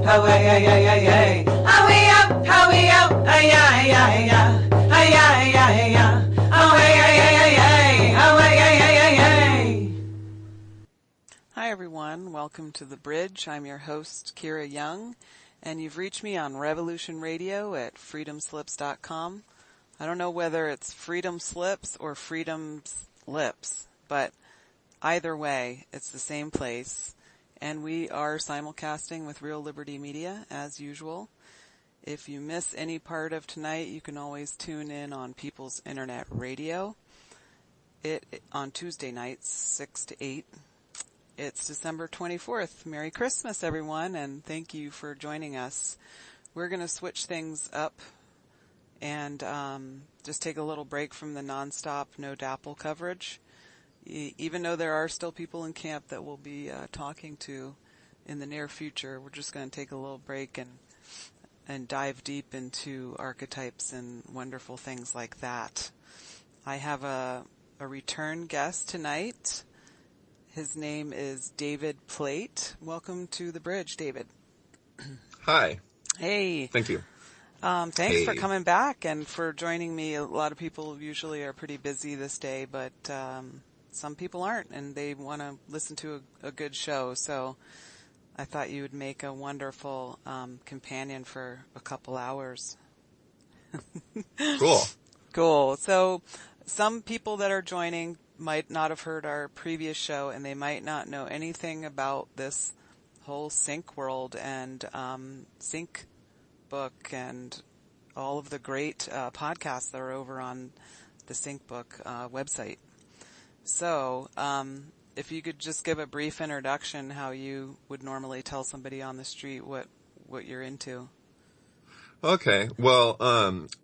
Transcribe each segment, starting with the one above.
how way, ay, ay, ay, ay. How we up, how we up, ay, ay, ay, ay, ay, ay, ay, ay. How way, ay, ay, ay, ay, how way, ay, ay, ay, ay. Hi everyone, welcome to The Bridge. I'm your host, Kira Young, and you've reached me on Revolution Radio at freedomslips.com. I don't know whether it's Freedom Slips or Freedom's Lips, but either way, it's the same place. And we are simulcasting with Real Liberty Media, as usual. If you miss any part of tonight, you can always tune in on People's Internet Radio. On Tuesday nights, 6 to 8. It's December 24th. Merry Christmas, everyone, and thank you for joining us. We're going to switch things up and just take a little break from the nonstop No Dapple coverage. Even though there are still people in camp that we'll be talking to in the near future, we're just going to take a little break and dive deep into archetypes and wonderful things like that. I have a return guest tonight. His name is David Plate. Welcome to The Bridge, David. Hi. Hey. Thank you. Thanks for coming back and for joining me. A lot of people usually are pretty busy this day, but some people aren't, and they want to listen to a good show. So I thought you would make a wonderful companion for a couple hours. Cool. So some people that are joining might not have heard our previous show, and they might not know anything about this whole sync world and sync book and all of the great podcasts that are over on the sync book website. So if you could just give a brief introduction, how you would normally tell somebody on the street what you're into. Okay. Well,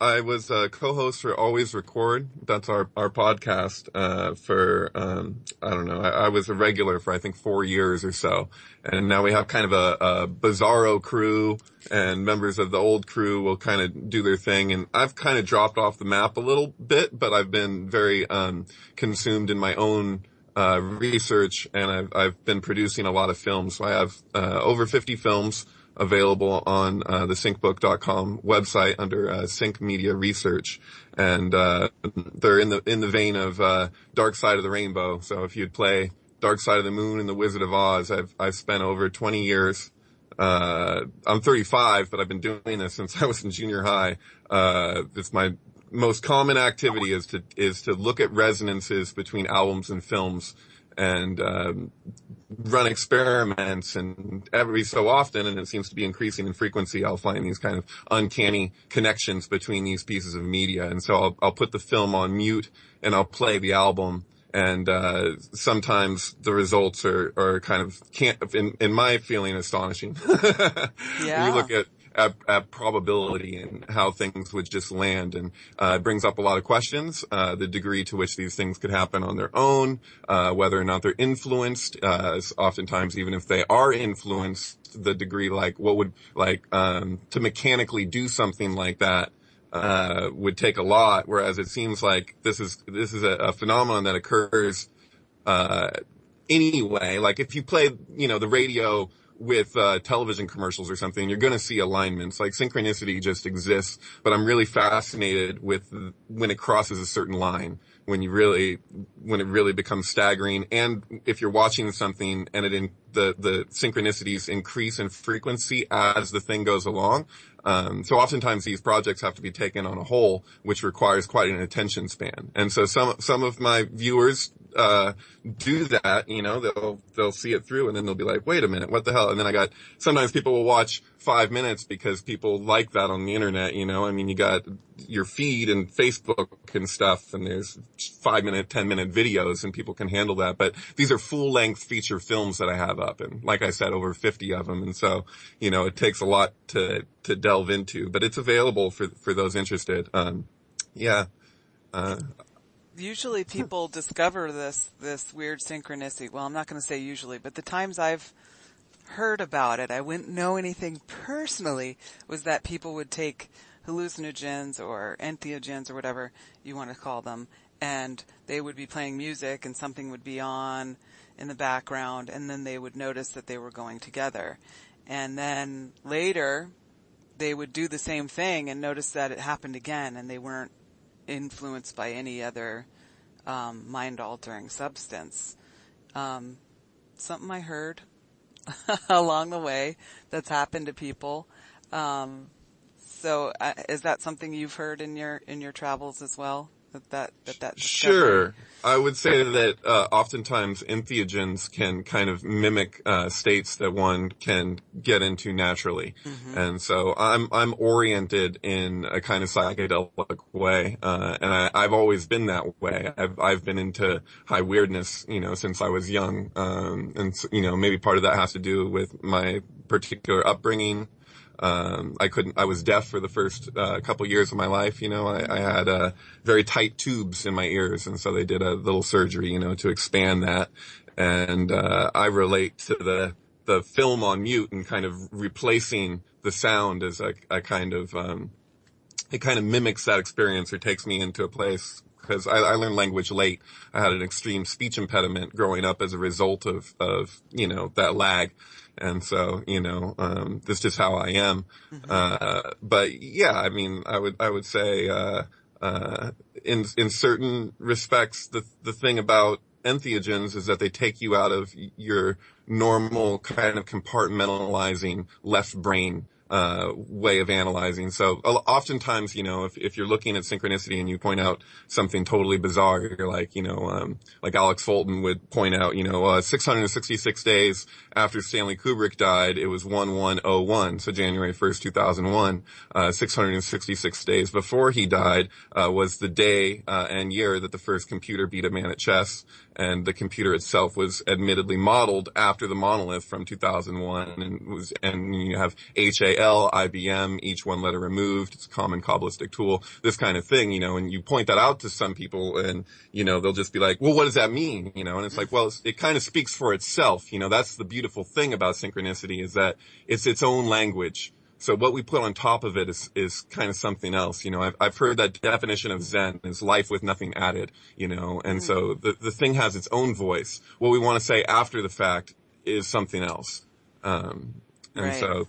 I was a co-host for Always Record. That's our podcast, for, I don't know, I was a regular for I think 4 years or so. And now we have kind of a bizarro crew, and members of the old crew will kind of do their thing. And I've kind of dropped off the map a little bit, but I've been very, consumed in my own research, and I've been producing a lot of films. So I have, over 50 films available on the syncbook.com website under Sync Media Research, and they're in the vein of Dark Side of the Rainbow. So if you'd play Dark Side of the Moon and The Wizard of Oz, I've spent over 20 years. I'm 35, but I've been doing this since I was in junior high. It's my most common activity is to look at resonances between albums and films, and run experiments, and every so often, and it seems to be increasing in frequency, I'll find these kind of uncanny connections between these pieces of media. And so I'll put the film on mute and I'll play the album, and sometimes the results are kind of, in my feeling, astonishing. Yeah. You look at probability and how things would just land, and it brings up a lot of questions, the degree to which these things could happen on their own, whether or not they're influenced, oftentimes even if they are influenced, the degree, like what would, to mechanically do something like that would take a lot, whereas it seems like this is a phenomenon that occurs anyway. Like if you play, the radio with television commercials or something, you're going to see alignments. Like synchronicity just exists, but I'm really fascinated with when it crosses a certain line, when it really becomes staggering. And if you're watching something and the synchronicities increase in frequency as the thing goes along. So oftentimes these projects have to be taken on a whole, which requires quite an attention span. And so some of my viewers do that, they'll see it through, and then they'll be like, wait a minute, what the hell? And then sometimes people will watch 5 minutes because people like that on the internet, you got your feed and Facebook and stuff, and there's 5-minute, 10-minute videos, and people can handle that. But these are full-length feature films that I have up, and like I said, over 50 of them. And so, it takes a lot to delve into, but it's available for those interested. Usually people discover this weird synchronicity. Well, I'm not going to say usually, but the times I've heard about it, I wouldn't know anything personally, was that people would take hallucinogens or entheogens or whatever you want to call them, and they would be playing music and something would be on in the background, and then they would notice that they were going together. And then later, they would do the same thing and notice that it happened again, and they weren't influenced by any other mind-altering substance. Something I heard along the way that's happened to people. So is that something you've heard in your travels as well? That discovery? Sure. I would say that oftentimes entheogens can kind of mimic states that one can get into naturally, and so I'm oriented in a kind of psychedelic way, and I've always been that way. I've been into high weirdness, since I was young, and maybe part of that has to do with my particular upbringing. I was deaf for the first couple years of my life. I had very tight tubes in my ears, and so they did a little surgery, to expand that. And I relate to the film on mute and kind of replacing the sound as a kind of it kind of mimics that experience or takes me into a place. Because I learned language late. I had an extreme speech impediment growing up as a result of that lag. And so, this is just how I am. But yeah, I mean, I would say, in certain respects, the thing about entheogens is that they take you out of your normal kind of compartmentalizing left brain way of analyzing. So oftentimes, if you're looking at synchronicity and you point out something totally bizarre, you're like, like Alex Fulton would point out, 666 days after Stanley Kubrick died, it was 1101. So January 1st, 2001, 666 days before he died, was the day, and year that the first computer beat a man at chess. And the computer itself was admittedly modeled after the monolith from 2001, and you have HAL, IBM, each one letter removed. It's a common Kabbalistic tool, this kind of thing, and you point that out to some people and, they'll just be like, well, what does that mean? And it's like, well, it kind of speaks for itself. That's the beautiful thing about synchronicity is that it's its own language. So what we put on top of it is kind of something else. I've heard that definition of Zen is life with nothing added, and so the thing has its own voice. What we want to say after the fact is something else. And right. So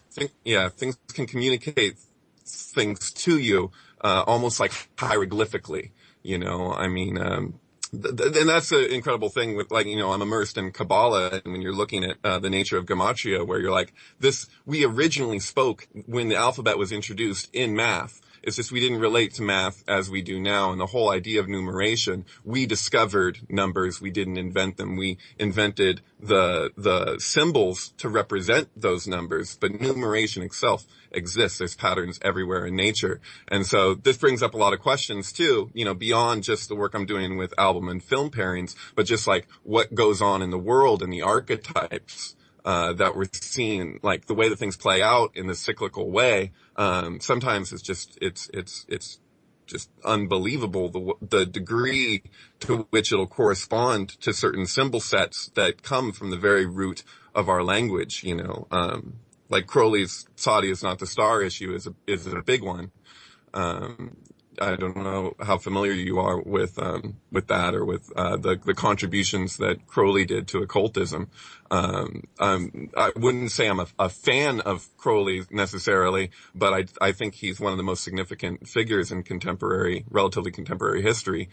things can communicate things to you, almost like hieroglyphically, and that's an incredible thing with I'm immersed in Kabbalah, and when you're looking at the nature of gematria, where you're like, we originally spoke when the alphabet was introduced in math. It's just we didn't relate to math as we do now. And the whole idea of numeration, we discovered numbers. We didn't invent them. We invented the symbols to represent those numbers. But numeration itself exists. There's patterns everywhere in nature. And so this brings up a lot of questions too, beyond just the work I'm doing with album and film pairings, but just like what goes on in the world and the archetypes that we're seeing, like the way that things play out in the cyclical way. Sometimes it's just unbelievable the degree to which it'll correspond to certain symbol sets that come from the very root of our language. Like Crowley's "Sadi is not the star" issue is a big one. I don't know how familiar you are with that or with the contributions that Crowley did to occultism. I wouldn't say I'm a fan of Crowley necessarily, but I think he's one of the most significant figures in relatively contemporary history.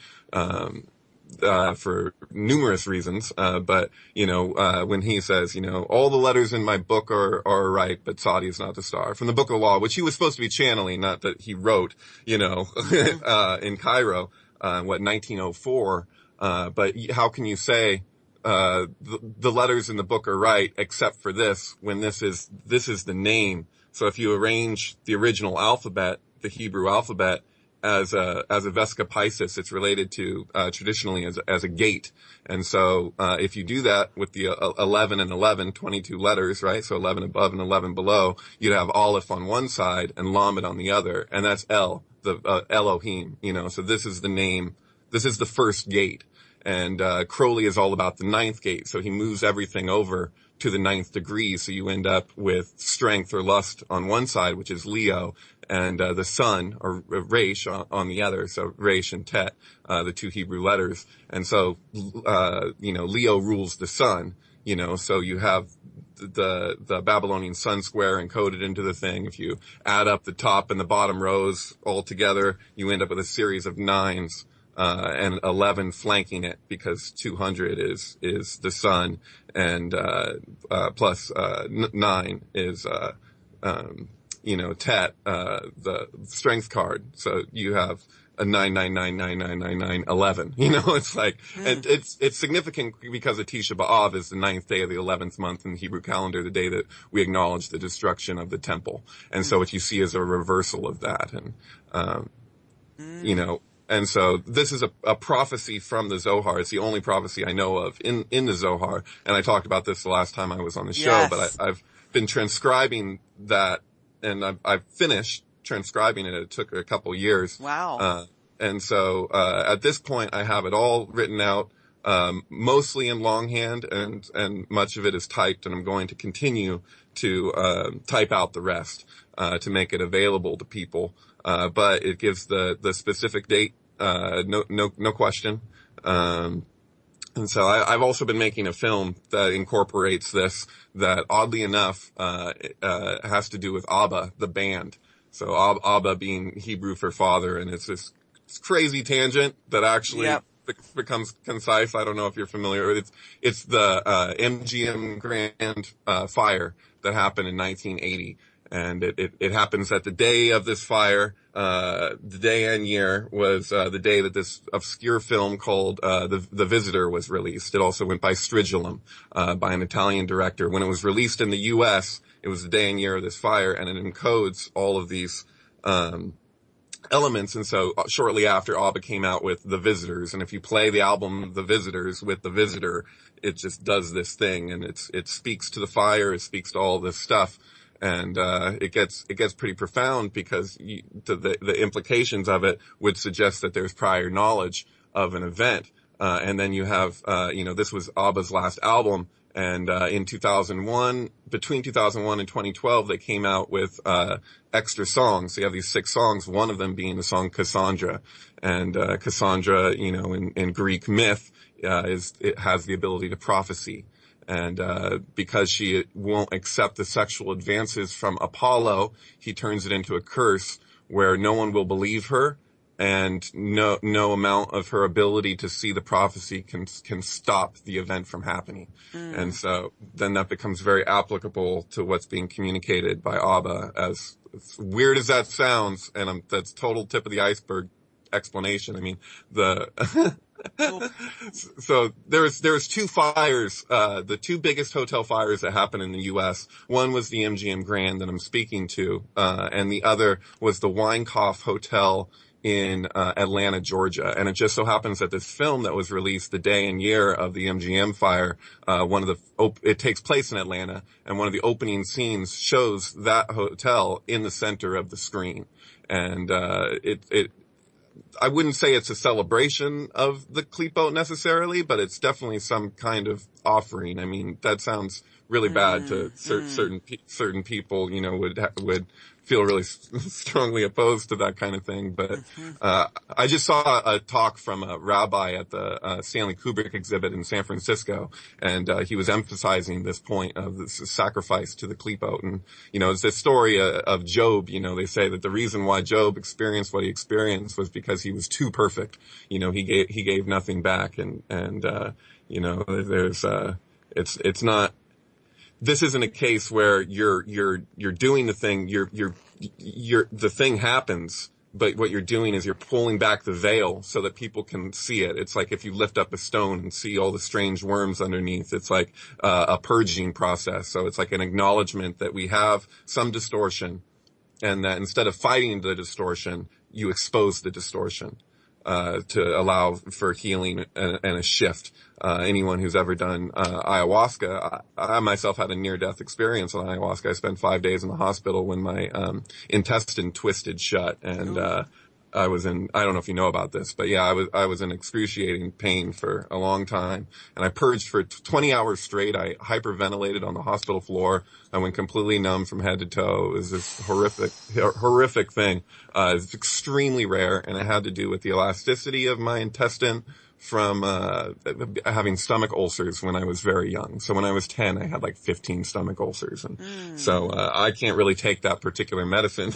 For numerous reasons, but when he says, all the letters in my book are right, but Sadi is not the star, from the Book of Law, which he was supposed to be channeling, not that he wrote, in Cairo, 1904. But how can you say the letters in the book are right except for this when this is the name? So if you arrange the original alphabet, the Hebrew alphabet, as a Vesca Piscis, it's related to traditionally as a gate. And so if you do that with the 11 and 11, 22 letters, right? So 11 above and 11 below, you'd have Aleph on one side and Lamed on the other, and that's El, the Elohim. So this is the name. This is the first gate. And Crowley is all about the ninth gate, so he moves everything over to the ninth degree, so you end up with strength or lust on one side, which is Leo, and the sun, or Resh, on the other, so Resh and Tet, the two Hebrew letters. And so, Leo rules the sun, so you have the Babylonian sun square encoded into the thing. If you add up the top and the bottom rows all together, you end up with a series of 9s, and 11 flanking it, because 200 is the sun, and, plus, 9 is, Tet, the strength card. So you have a 999999911. It's like, and it's significant because of Tisha B'Av is the 9th day of the 11th month in the Hebrew calendar, the day that we acknowledge the destruction of the temple. And so what you see is a reversal of that. And, and so this is a prophecy from the Zohar. It's the only prophecy I know of in the Zohar. And I talked about this the last time I was on the show, Yes. but I've been transcribing that, and I've finished transcribing it. It took a couple years. Wow. And so, at this point I have it all written out, mostly in longhand, and much of it is typed, and I'm going to continue to, type out the rest, to make it available to people. But it gives the specific date, no question. And so I've also been making a film that incorporates this, that oddly enough, has to do with Abba, the band. So Abba being Hebrew for father, and it's this crazy tangent that actually becomes concise. I don't know if you're familiar with it. It's the, MGM Grand, fire that happened in 1980. And it happens that the day of this fire, the day and year was, the day that this obscure film called, The Visitor was released. It also went by Stridulum, by an Italian director. When it was released in the U.S., it was the day and year of this fire, and it encodes all of these, elements. And so shortly after, Abba came out with The Visitors. And if you play the album The Visitors with The Visitor, it just does this thing. And it speaks to the fire. It speaks to all this stuff. And, it gets pretty profound, because the implications of it would suggest that there's prior knowledge of an event. And then you have, this was Abba's last album. And, in 2001, between 2001 and 2012, they came out with, extra songs. So you have these 6 songs, one of them being the song Cassandra. And, Cassandra, in Greek myth, it has the ability to prophesy. And, because she won't accept the sexual advances from Apollo, he turns it into a curse where no one will believe her, and no amount of her ability to see the prophecy can stop the event from happening. And so then that becomes very applicable to what's being communicated by Abba, as weird as that sounds. And that's total tip of the iceberg explanation. I mean, so there's 2 fires, the 2 biggest hotel fires that happened in the U.S. One was the MGM Grand that I'm speaking to, and the other was the Weinkauf Hotel in Atlanta, Georgia. And it just so happens that this film that was released the day and year of the MGM fire, it takes place in Atlanta, and one of the opening scenes shows that hotel in the center of the screen. And I wouldn't say it's a celebration of the Klipot necessarily, but it's definitely some kind of offering. I mean, that sounds really bad to certain people, would feel really strongly opposed to that kind of thing. But I just saw a talk from a rabbi at the Stanley Kubrick exhibit in San Francisco, and he was emphasizing this point of this sacrifice to the Klipot. And it's this story of Job. They say that the reason why Job experienced what he experienced was because he was too perfect. He gave nothing back, and there's it's not. This isn't a case where you're doing the thing, the thing happens, but what you're doing is you're pulling back the veil so that people can see it. It's like if you lift up a stone and see all the strange worms underneath. It's like a purging process. So it's like an acknowledgement that we have some distortion, and that instead of fighting the distortion, you expose the distortion. To allow for healing and a shift. Anyone who's ever done ayahuasca, I myself had a near-death experience on ayahuasca. I spent 5 days in the hospital when my intestine twisted shut, and I don't know if you know about this, but yeah, I was in excruciating pain for a long time, and I purged for 20 hours straight. I hyperventilated on the hospital floor. I went completely numb from head to toe. It was this horrific thing. It's extremely rare, and it had to do with the elasticity of my intestine from having stomach ulcers when I was very young. So when I was 10, I had like 15 stomach ulcers, and so I can't really take that particular medicine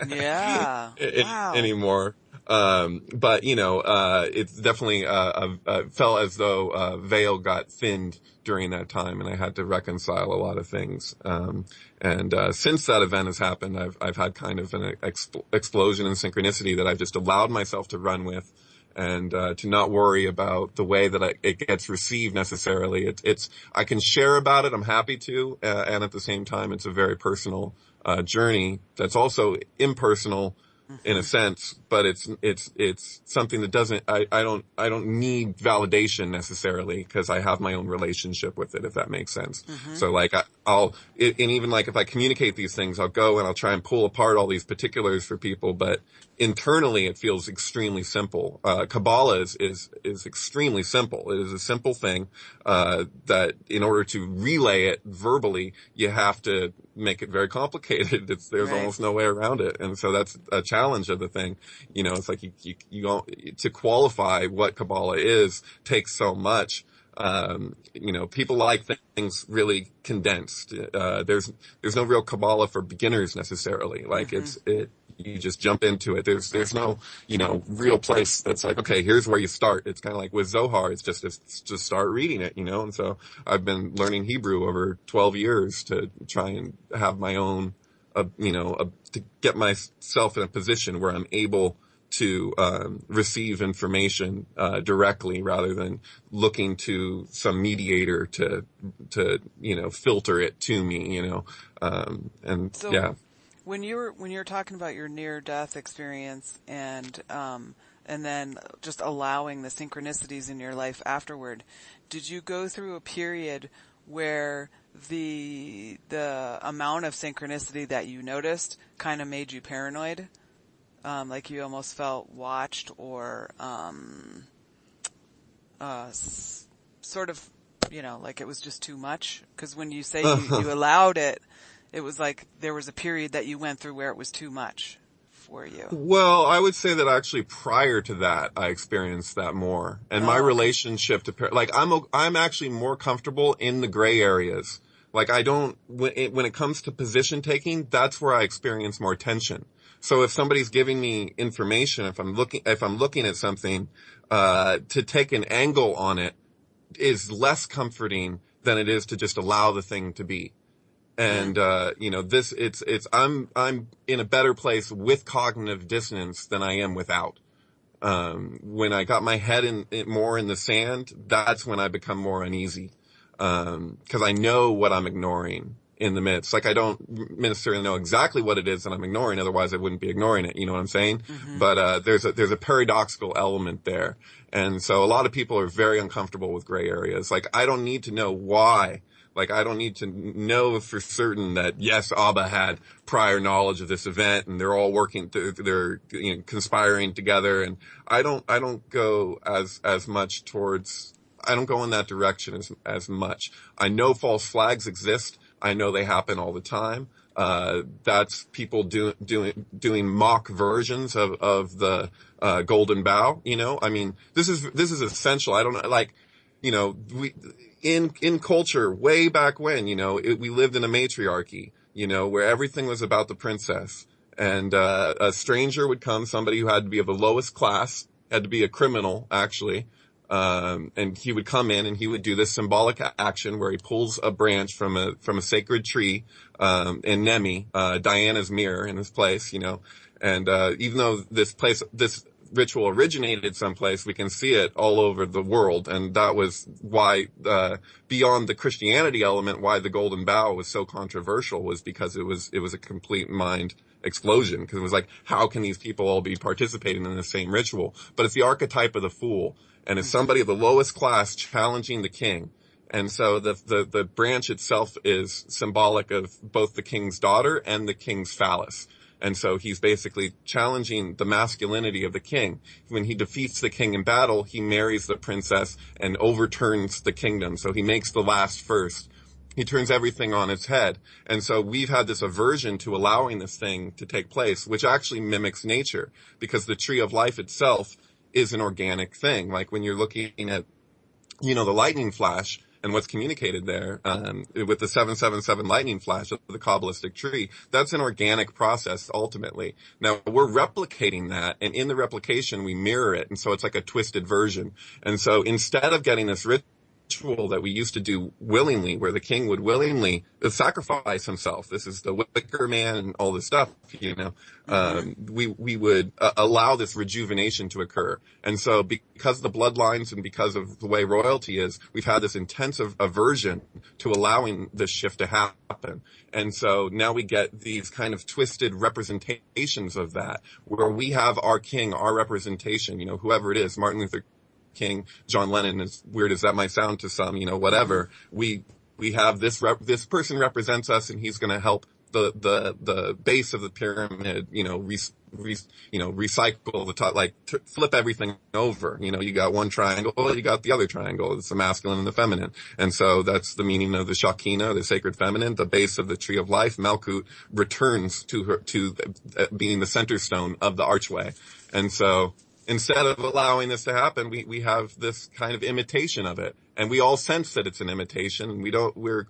Yeah. Wow. anymore. But it's definitely felt as though veil got thinned during that time, and I had to reconcile a lot of things. And since that event has happened, I've had kind of an explosion in synchronicity that I've just allowed myself to run with, and to not worry about the way that it gets received necessarily. I can share about it. I'm happy to, and at the same time, it's a very personal journey that's also impersonal in a sense, but it's something that I don't need validation necessarily, because I have my own relationship with it, if that makes sense. So like and even like if I communicate these things, I'll go and I'll try and pull apart all these particulars for people, but internally it feels extremely simple. Kabbalah is extremely simple. It is a simple thing, that in order to relay it verbally, you have to make it very complicated. There's right. Almost no way around it. And so that's a challenge of the thing. It's like you don't, to qualify what Kabbalah is takes so much. People like things really condensed. There's no real Kabbalah for beginners necessarily. Like you just jump into it. There's no, real place that's like, okay, here's where you start. It's kind of like with Zohar. It's just start reading it, and so I've been learning Hebrew over 12 years to try and have my own, to get myself in a position where I'm able to receive information directly, rather than looking to some mediator to filter it to me, and so yeah. When you're talking about your near-death experience and then just allowing the synchronicities in your life afterward, did you go through a period where the amount of synchronicity that you noticed kind of made you paranoid? Like you almost felt watched, or sort of, like it was just too much? Because when you say you allowed it, it was like there was a period that you went through where it was too much for you. Well, I would say that actually prior to that, I experienced that more. And my relationship to, I'm actually more comfortable in the gray areas. Like when it comes to position taking, that's where I experience more tension. So if somebody's giving me information, if I'm looking at something, to take an angle on it is less comforting than it is to just allow the thing to be. And, I'm in a better place with cognitive dissonance than I am without. When I got my head more in the sand, that's when I become more uneasy. 'Cause I know what I'm ignoring in the midst. Like I don't necessarily know exactly what it is that I'm ignoring. Otherwise I wouldn't be ignoring it. You know what I'm saying? But, there's a paradoxical element there. And so a lot of people are very uncomfortable with gray areas. Like I don't need to know why. Like, I don't need to know for certain that, yes, Abba had prior knowledge of this event and they're all working, they're conspiring together. And I don't go as much towards, I don't go in that direction as much. I know false flags exist. I know they happen all the time. That's people doing mock versions of the, golden bough, I mean, this is essential. I don't know, like, in culture way back when, we lived in a matriarchy, where everything was about the princess, and a stranger would come, somebody who had to be of the lowest class, had to be a criminal actually, and he would come in and he would do this symbolic action where he pulls a branch from a sacred tree in Nemi, Diana's mirror in this place, and even though this ritual originated someplace, we can see it all over the world. And that was why, beyond the Christianity element, why the golden bough was so controversial, was because it was a complete mind explosion. Because it was like, how can these people all be participating in the same ritual? But it's the archetype of the fool. And it's somebody of the lowest class challenging the king. And so the branch itself is symbolic of both the king's daughter and the king's phallus. And so he's basically challenging the masculinity of the king. When he defeats the king in battle, he marries the princess and overturns the kingdom. So he makes the last first. He turns everything on its head. And so we've had this aversion to allowing this thing to take place, which actually mimics nature, because the tree of life itself is an organic thing. Like when you're looking at, the lightning flash and what's communicated there, with the 777 lightning flash of the Kabbalistic tree, that's an organic process ultimately. Now we're replicating that, and in the replication we mirror it, and so it's like a twisted version. And so instead of getting this ritual that we used to do willingly, where the king would willingly sacrifice himself, this is the wicker man and all this stuff, we would allow this rejuvenation to occur. And so because of the bloodlines and because of the way royalty is, we've had this intensive aversion to allowing this shift to happen. And so now we get these kind of twisted representations of that, where we have our king, our representation, whoever it is, Martin Luther King, John Lennon, as weird as that might sound to some, whatever. We have this person represents us, and he's going to help the base of the pyramid, recycle the top, flip everything over. You got one triangle, you got the other triangle. It's the masculine and the feminine. And so that's the meaning of the Shekinah, the sacred feminine, the base of the tree of life. Malkut returns to being the center stone of the archway. And so instead of allowing this to happen, we have this kind of imitation of it. And we all sense that it's an imitation, and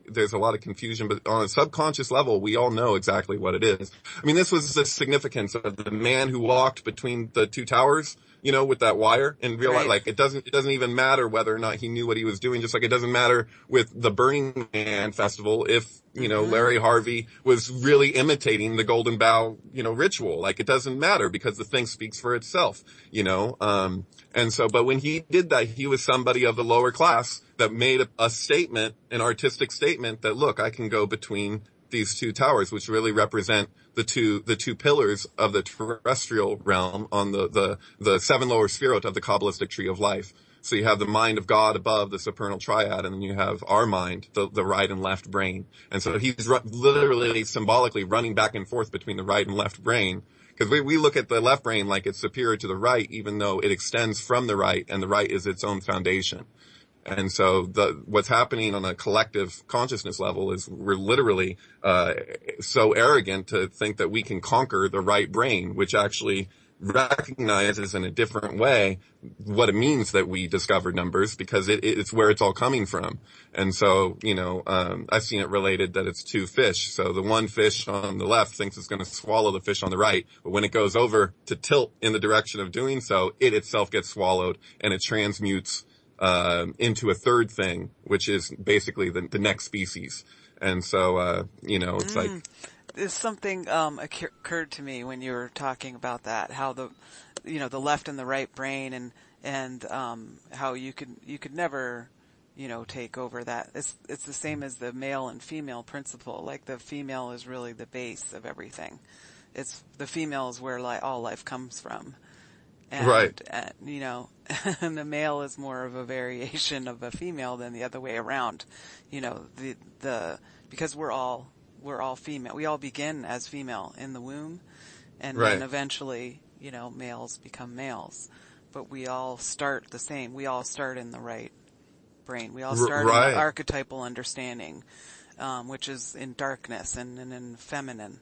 there's a lot of confusion, but on a subconscious level, we all know exactly what it is. I mean, this was the significance of the man who walked between the two towers, with that wire, and realize, Right. it doesn't even matter whether or not he knew what he was doing, just like it doesn't matter with the Burning Man festival if, Larry Harvey was really imitating the Golden Bough, ritual. It doesn't matter because the thing speaks for itself, and so, but when he did that, he was somebody of the lower class that made a statement, an artistic statement that, look, I can go between these two towers, which really represent the two pillars of the terrestrial realm on the seven lower sphirot of the Kabbalistic tree of life. So you have the mind of God above the supernal triad, and then you have our mind, the right and left brain. And so he's literally symbolically running back and forth between the right and left brain. Because we look at the left brain like it's superior to the right, even though it extends from the right, and the right is its own foundation. And so what's happening on a collective consciousness level is we're literally so arrogant to think that we can conquer the right brain, which actually recognizes in a different way what it means that we discovered numbers, because it's where it's all coming from. And so, I've seen it related that it's two fish. So the one fish on the left thinks it's going to swallow the fish on the right, but when it goes over to tilt in the direction of doing so, it itself gets swallowed, and it transmutes into a third thing, which is basically the next species. And so, it's like, There's something occurred to me when you were talking about that, how the left and the right brain, and how you could never take over that. It's the same as the male and female principle. Like the female is really the base of everything. The female is where all life comes from. And, right. And, and the male is more of a variation of a female than the other way around. Because we're all female. We all begin as female in the womb, and right. then eventually, males become males. But we all start the same. We all start in the right brain. We all start right. in the archetypal understanding, which is in darkness and in feminine.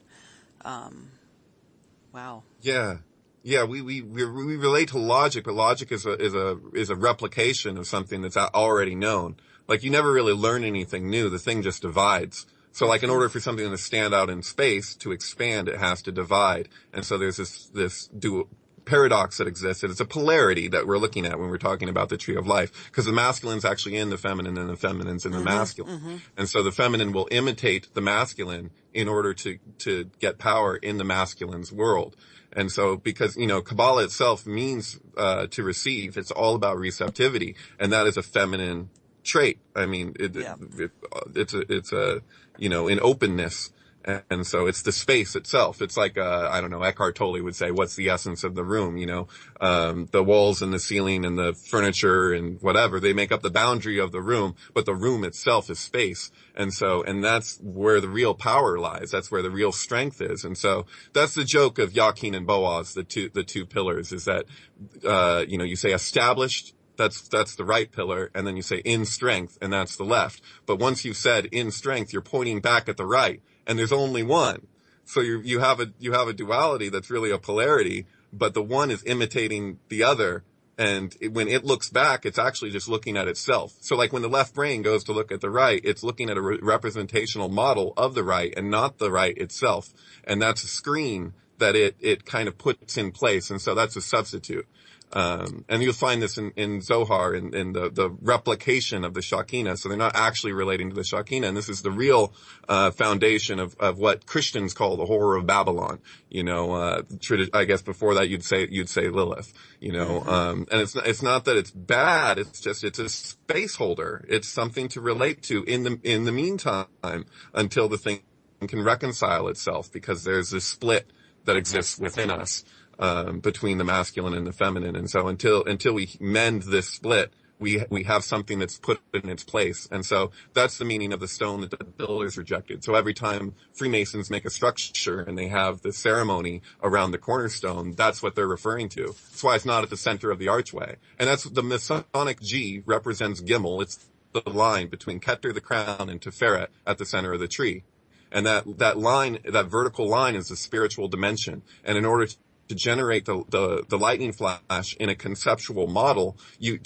Wow. Yeah. Yeah, we relate to logic, but logic is a replication of something that's already known. Like, you never really learn anything new. The thing just divides. So, in order for something to stand out in space, to expand, it has to divide. And so there's this dual paradox that exists. And it's a polarity that we're looking at when we're talking about the tree of life. Because the masculine's actually in the feminine, and the feminine's in the masculine. Mm-hmm. And so the feminine will imitate the masculine in order to get power in the masculine's world. And so, because, Kabbalah itself means, to receive, it's all about receptivity. And that is a feminine trait. I mean, it's in openness. And so it's the space itself. It's like, Eckhart Tolle would say, what's the essence of the room? The walls and the ceiling and the furniture and whatever, they make up the boundary of the room, but the room itself is space. And that's where the real power lies. That's where the real strength is. And so that's the joke of Yakin and Boaz, the two pillars, is that, you say established, that's the right pillar, and then you say in strength, and that's the left. But once you've said in strength, you're pointing back at the right, and there's only one. So you have a duality that's really a polarity, but the one is imitating the other, And when it looks back, it's actually just looking at itself. So like when the left brain goes to look at the right, it's looking at a representational model of the right and not the right itself. And that's a screen that it kind of puts in place. And so that's a substitute. And you'll find this in Zohar, in the replication of the Shekinah. So they're not actually relating to the Shekinah. And this is the real, foundation of what Christians call the horror of Babylon. You know, I guess before that you'd say Lilith, you know, and it's not that it's bad. It's just, it's a space holder. It's something to relate to in the meantime until the thing can reconcile itself, because there's this split that exists within us, between the masculine and the feminine. And so until we mend this split, we have something that's put in its place. And so that's the meaning of the stone that the builders rejected. So every time Freemasons make a structure and they have the ceremony around the cornerstone, that's what they're referring to. That's why it's not at the center of the archway. And that's the Masonic G represents Gimel. It's the line between Keter, the crown, and Tiferet at the center of the tree. And that line, that vertical line, is the spiritual dimension. And in order to generate the lightning flash in a conceptual model,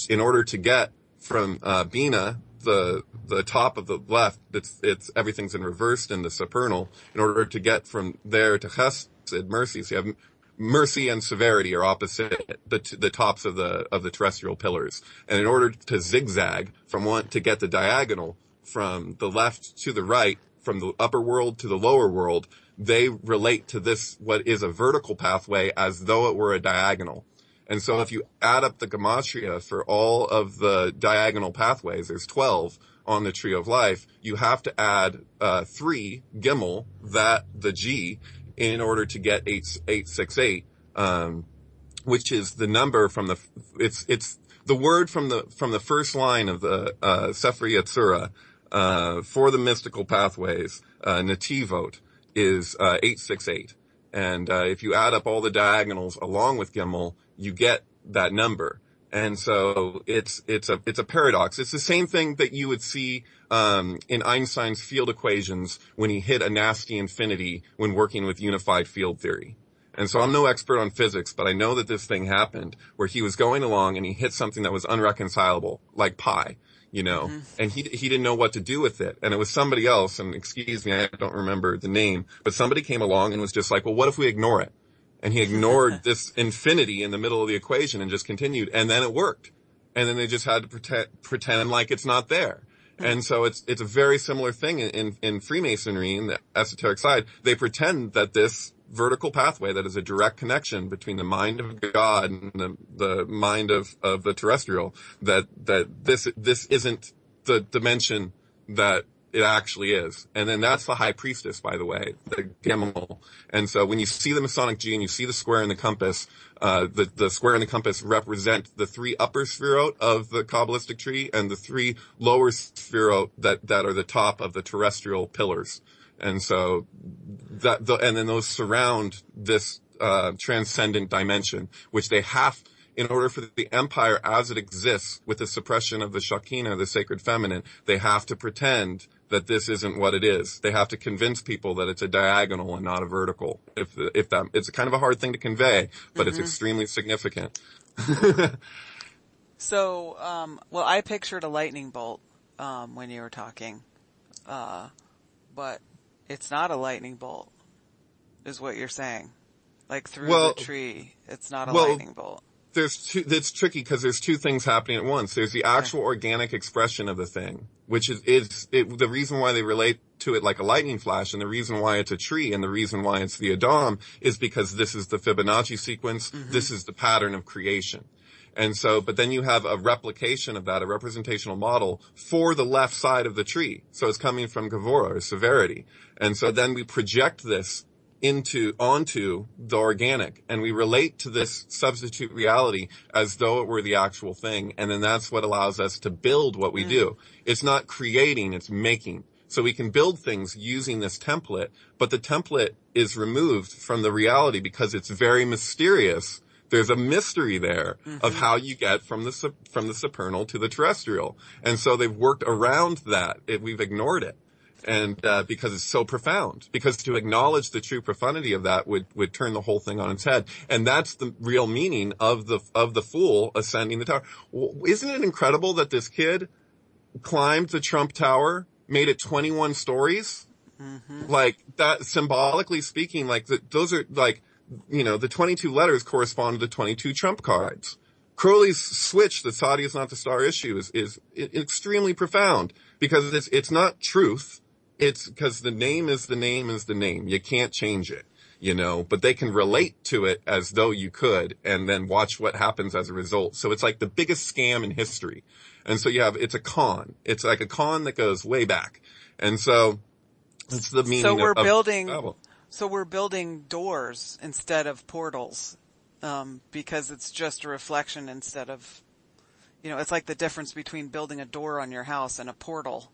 in order to get from Bina, the top of the left, it's everything's in reversed in the supernal. In order to get from there to Chesed, mercy, so you have mercy and severity are opposite the tops of the terrestrial pillars. And in order to zigzag from one to get the diagonal from the left to the right, from the upper world to the lower world, they relate to this, what is a vertical pathway, as though it were a diagonal. And so if you add up the gematria for all of the diagonal pathways, there's 12 on the tree of life, you have to add 3 Gimel, the G, in order to get 868, which is the number from it's the word from the first line of the Sefer Yetzirah, for the mystical pathways, Nativot, is 868. And if you add up all the diagonals along with Gimel, you get that number. And so it's a paradox. It's the same thing that you would see in Einstein's field equations when he hit a nasty infinity when working with unified field theory. And so I'm no expert on physics, but I know that this thing happened where he was going along and he hit something that was unreconcilable, like pi. You know, and he didn't know what to do with it. And it was somebody else, and excuse me, I don't remember the name, but somebody came along and was just like, well, what if we ignore it? And he ignored this infinity in the middle of the equation and just continued. And then it worked. And then they just had to pretend like it's not there. And so it's a very similar thing in Freemasonry, in the esoteric side. They pretend that this vertical pathway that is a direct connection between the mind of God and the mind of the terrestrial, that this isn't the dimension that it actually is. And then that's the high priestess, by the way, the Gimel. And so when you see the Masonic G and you see the square and the compass, the square and the compass represent the 3 upper sphirot of the Kabbalistic tree and the 3 lower sphirot that are the top of the terrestrial pillars. And so and then those surround this transcendent dimension, which they have, in order for the empire as it exists with the suppression of the Shekinah, the sacred feminine, they have to pretend that this isn't what it is. They have to convince people that it's a diagonal and not a vertical. If that, it's kind of a hard thing to convey, but it's extremely significant. So, well, I pictured a lightning bolt, when you were talking, but it's not a lightning bolt, is what you're saying. Like through the tree, it's not a lightning bolt. It's tricky because there's 2 things happening at once. There's the actual organic expression of the thing, which is the reason why they relate to it like a lightning flash, and the reason why it's a tree, and the reason why it's the Adam is because this is the Fibonacci sequence. This is the pattern of creation. And so, but then you have a replication of that, a representational model for the left side of the tree. So it's coming from Gevura, or severity. And so then we project this onto the organic, and we relate to this substitute reality as though it were the actual thing. And then that's what allows us to build what we do. It's not creating, it's making. So we can build things using this template, but the template is removed from the reality because it's very mysterious. There's a mystery there of how you get from the supernal to the terrestrial. And so they've worked around that. We've ignored it. And, because it's so profound, because to acknowledge the true profundity of that would turn the whole thing on its head. And that's the real meaning of the fool ascending the tower. Isn't it incredible that this kid climbed the Trump Tower, made it 21 stories? Mm-hmm. Like that, symbolically speaking, like those are like, the 22 letters correspond to the 22 Trump cards. Crowley's switch, the Sadi is not the star issue, is extremely profound because it's not truth. It's because the name is the name is the name. You can't change it, but they can relate to it as though you could and then watch what happens as a result. So it's like the biggest scam in history. And so it's a con. It's like a con that goes way back. And so it's the meaning So we're building, Bible. So we're building doors instead of portals, because it's just a reflection instead of, it's like the difference between building a door on your house and a portal.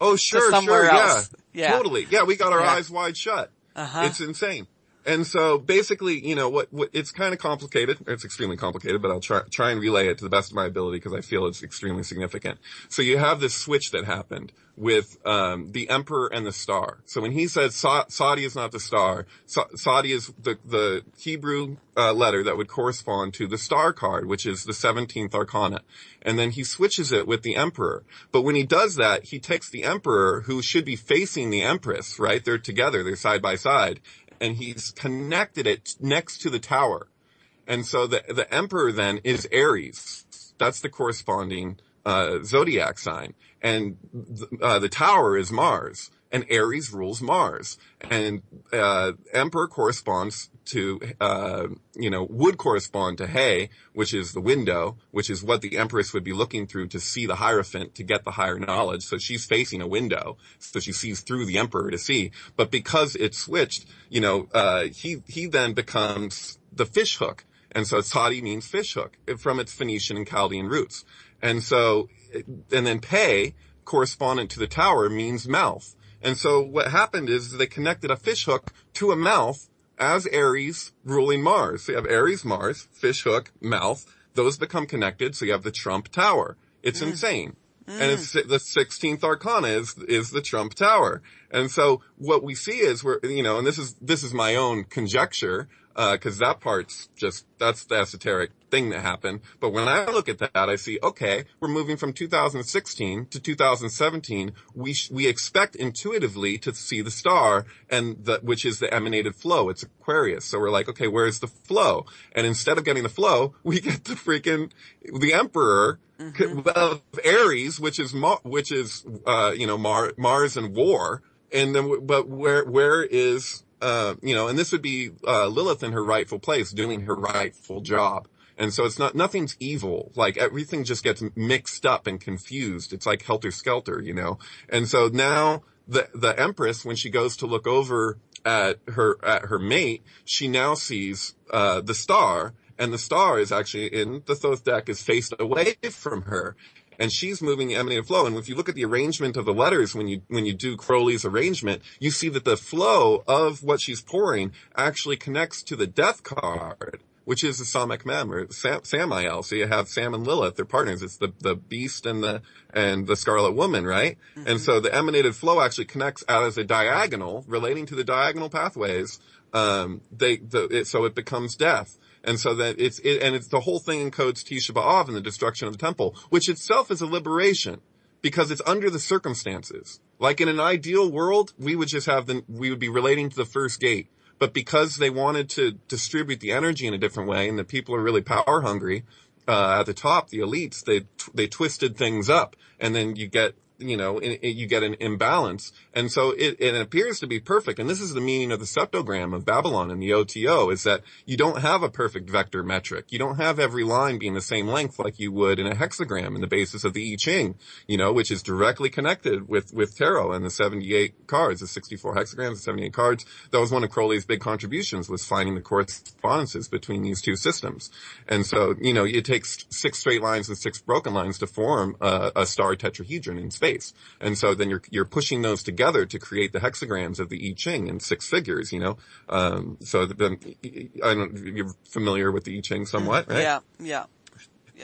Oh, sure, else. Yeah. Totally. Yeah, we got our eyes wide shut. Uh-huh. It's insane. And so basically, what it's kind of complicated. It's extremely complicated, but I'll try and relay it to the best of my ability because I feel it's extremely significant. So you have this switch that happened with the emperor and the star. So when he said Sadi is not the star, Sadi is the Hebrew letter that would correspond to the star card, which is the 17th arcana. And then he switches it with the emperor. But when he does that, he takes the emperor, who should be facing the empress, right? They're together, they're side by side. And he's connected it next to the tower. And so the emperor then is Aries. That's the corresponding zodiac sign. And the tower is Mars. And Aries rules Mars. And emperor corresponds to, would correspond to Hay, which is the window, which is what the empress would be looking through to see the Hierophant, to get the higher knowledge. So she's facing a window, so she sees through the emperor to see. But because it's switched, he then becomes the fish hook. And so Sadi means fish hook from its Phoenician and Chaldean roots. And then Pe, correspondent to the tower, means mouth. And so what happened is they connected a fish hook to a mouth as Aries ruling Mars. So you have Aries, Mars, fish hook, mouth. Those become connected. So you have the Trump Tower. It's insane. And it's the 16th arcana is the Trump Tower. And so what we see is and this is my own conjecture, cause that part's that's the esoteric thing that happened. But when I look at that, I see, okay, we're moving from 2016 to 2017. We expect intuitively to see the star which is the emanated flow. It's Aquarius. So we're like, okay, where's the flow? And instead of getting the flow, we get the emperor, of Aries, which is Mars and war. And then, but where is, and this would be, Lilith in her rightful place, doing her rightful job. And so nothing's evil. Like everything just gets mixed up and confused. It's like helter skelter, And so now the Empress, when she goes to look over at her mate, she now sees, the star, and the star is actually in the Thoth deck is faced away from her. And she's moving the emanated flow. And if you look at the arrangement of the letters, when you do Crowley's arrangement, you see that the flow of what she's pouring actually connects to the death card, which is the Samic Mem, or Samael. So you have Sam and Lilith, they're partners. It's the beast and the Scarlet Woman, right? Mm-hmm. And so the emanated flow actually connects out as a diagonal, relating to the diagonal pathways. So it becomes death. And so that it's the whole thing encodes Tisha B'Av and the destruction of the temple, which itself is a liberation because it's under the circumstances. Like in an ideal world, we would be relating to the first gate. But because they wanted to distribute the energy in a different way and the people are really power hungry, at the top, the elites, they twisted things up, and then you get an imbalance. And so it appears to be perfect. And this is the meaning of the septogram of Babylon and the OTO, is that you don't have a perfect vector metric. You don't have every line being the same length like you would in a hexagram in the basis of the I Ching, which is directly connected with tarot and the 78 cards, the 64 hexagrams, the 78 cards. That was one of Crowley's big contributions, was finding the correspondences between these two systems. And so, it takes 6 straight lines and 6 broken lines to form a star tetrahedron in space. And so then you're pushing those together to create the hexagrams of the I Ching in 6 figures, so then you're familiar with the I Ching somewhat, right? Yeah.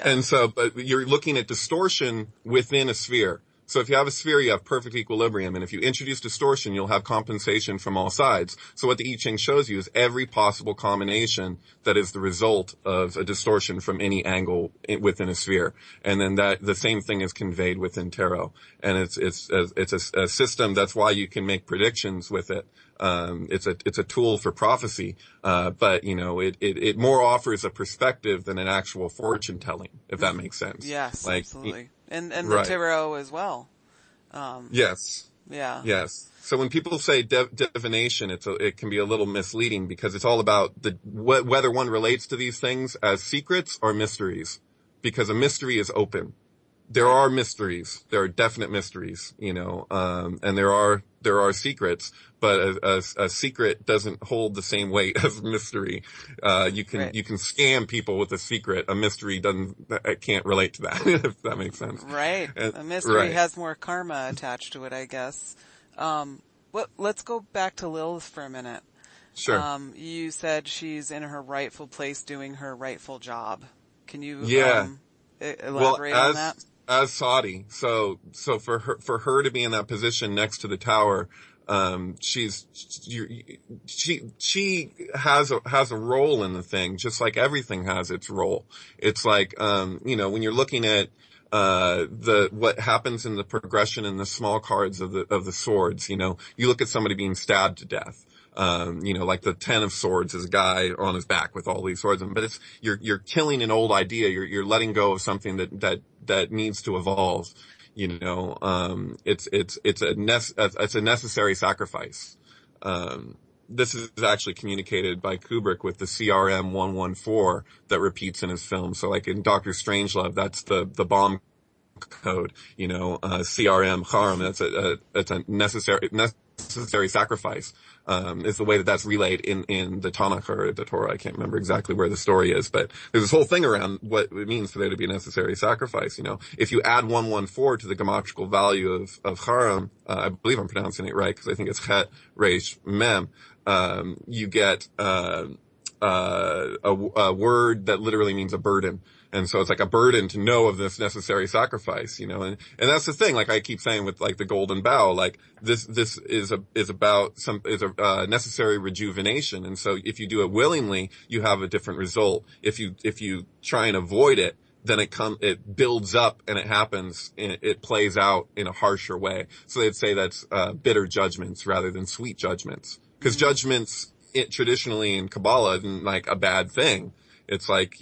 And so, but you're looking at distortion within a sphere. So if you have a sphere, you have perfect equilibrium. And if you introduce distortion, you'll have compensation from all sides. So what the I Ching shows you is every possible combination that is the result of a distortion from any angle within a sphere. And then the same thing is conveyed within tarot. And it's a system. That's why you can make predictions with it. It's a tool for prophecy. But it more offers a perspective than an actual fortune telling, if that makes sense. Yes, absolutely. And the right. tarot as well. Yes. Yeah. Yes. So when people say divination, it can be a little misleading because it's all about whether one relates to these things as secrets or mysteries, because a mystery is open. There are mysteries. There are definite mysteries, and there are secrets, but a secret doesn't hold the same weight as mystery. You can scam people with a secret. A mystery can't relate to that, if that makes sense. Right. A mystery has more karma attached to it, I guess. Let's go back to Lilith for a minute. Sure. You said she's in her rightful place doing her rightful job. Can you elaborate on that? As Saudi, so for her to be in that position next to the tower, she has a role in the thing, just like everything has its role. It's like, when you're looking at, what happens in the progression in the small cards of the swords, you look at somebody being stabbed to death. Like the 10 of swords is a guy on his back with all these swords, but you're killing an old idea. You're letting go of something that needs to evolve. It's a necessary sacrifice. This is actually communicated by Kubrick with the CRM 114 that repeats in his film. So like in Dr. Strangelove, that's the bomb code, CRM, harm, that's a necessary sacrifice, is the way that's relayed in the Tanakh or the Torah. I can't remember exactly where the story is, but there's this whole thing around what it means for there to be a necessary sacrifice. If you add 114 to the geometrical value of haram, I believe I'm pronouncing it right because I think it's chet, resh, mem, you get, a word that literally means a burden. And so it's like a burden to know of this necessary sacrifice, and that's the thing, like I keep saying with like the golden bough, like this is about a necessary rejuvenation. And so if you do it willingly, you have a different result. If you try and avoid it, then it builds up and it happens, and it plays out in a harsher way. So they'd say that's, bitter judgments rather than sweet judgments. Cause judgments, traditionally in Kabbalah isn't like a bad thing. It's like,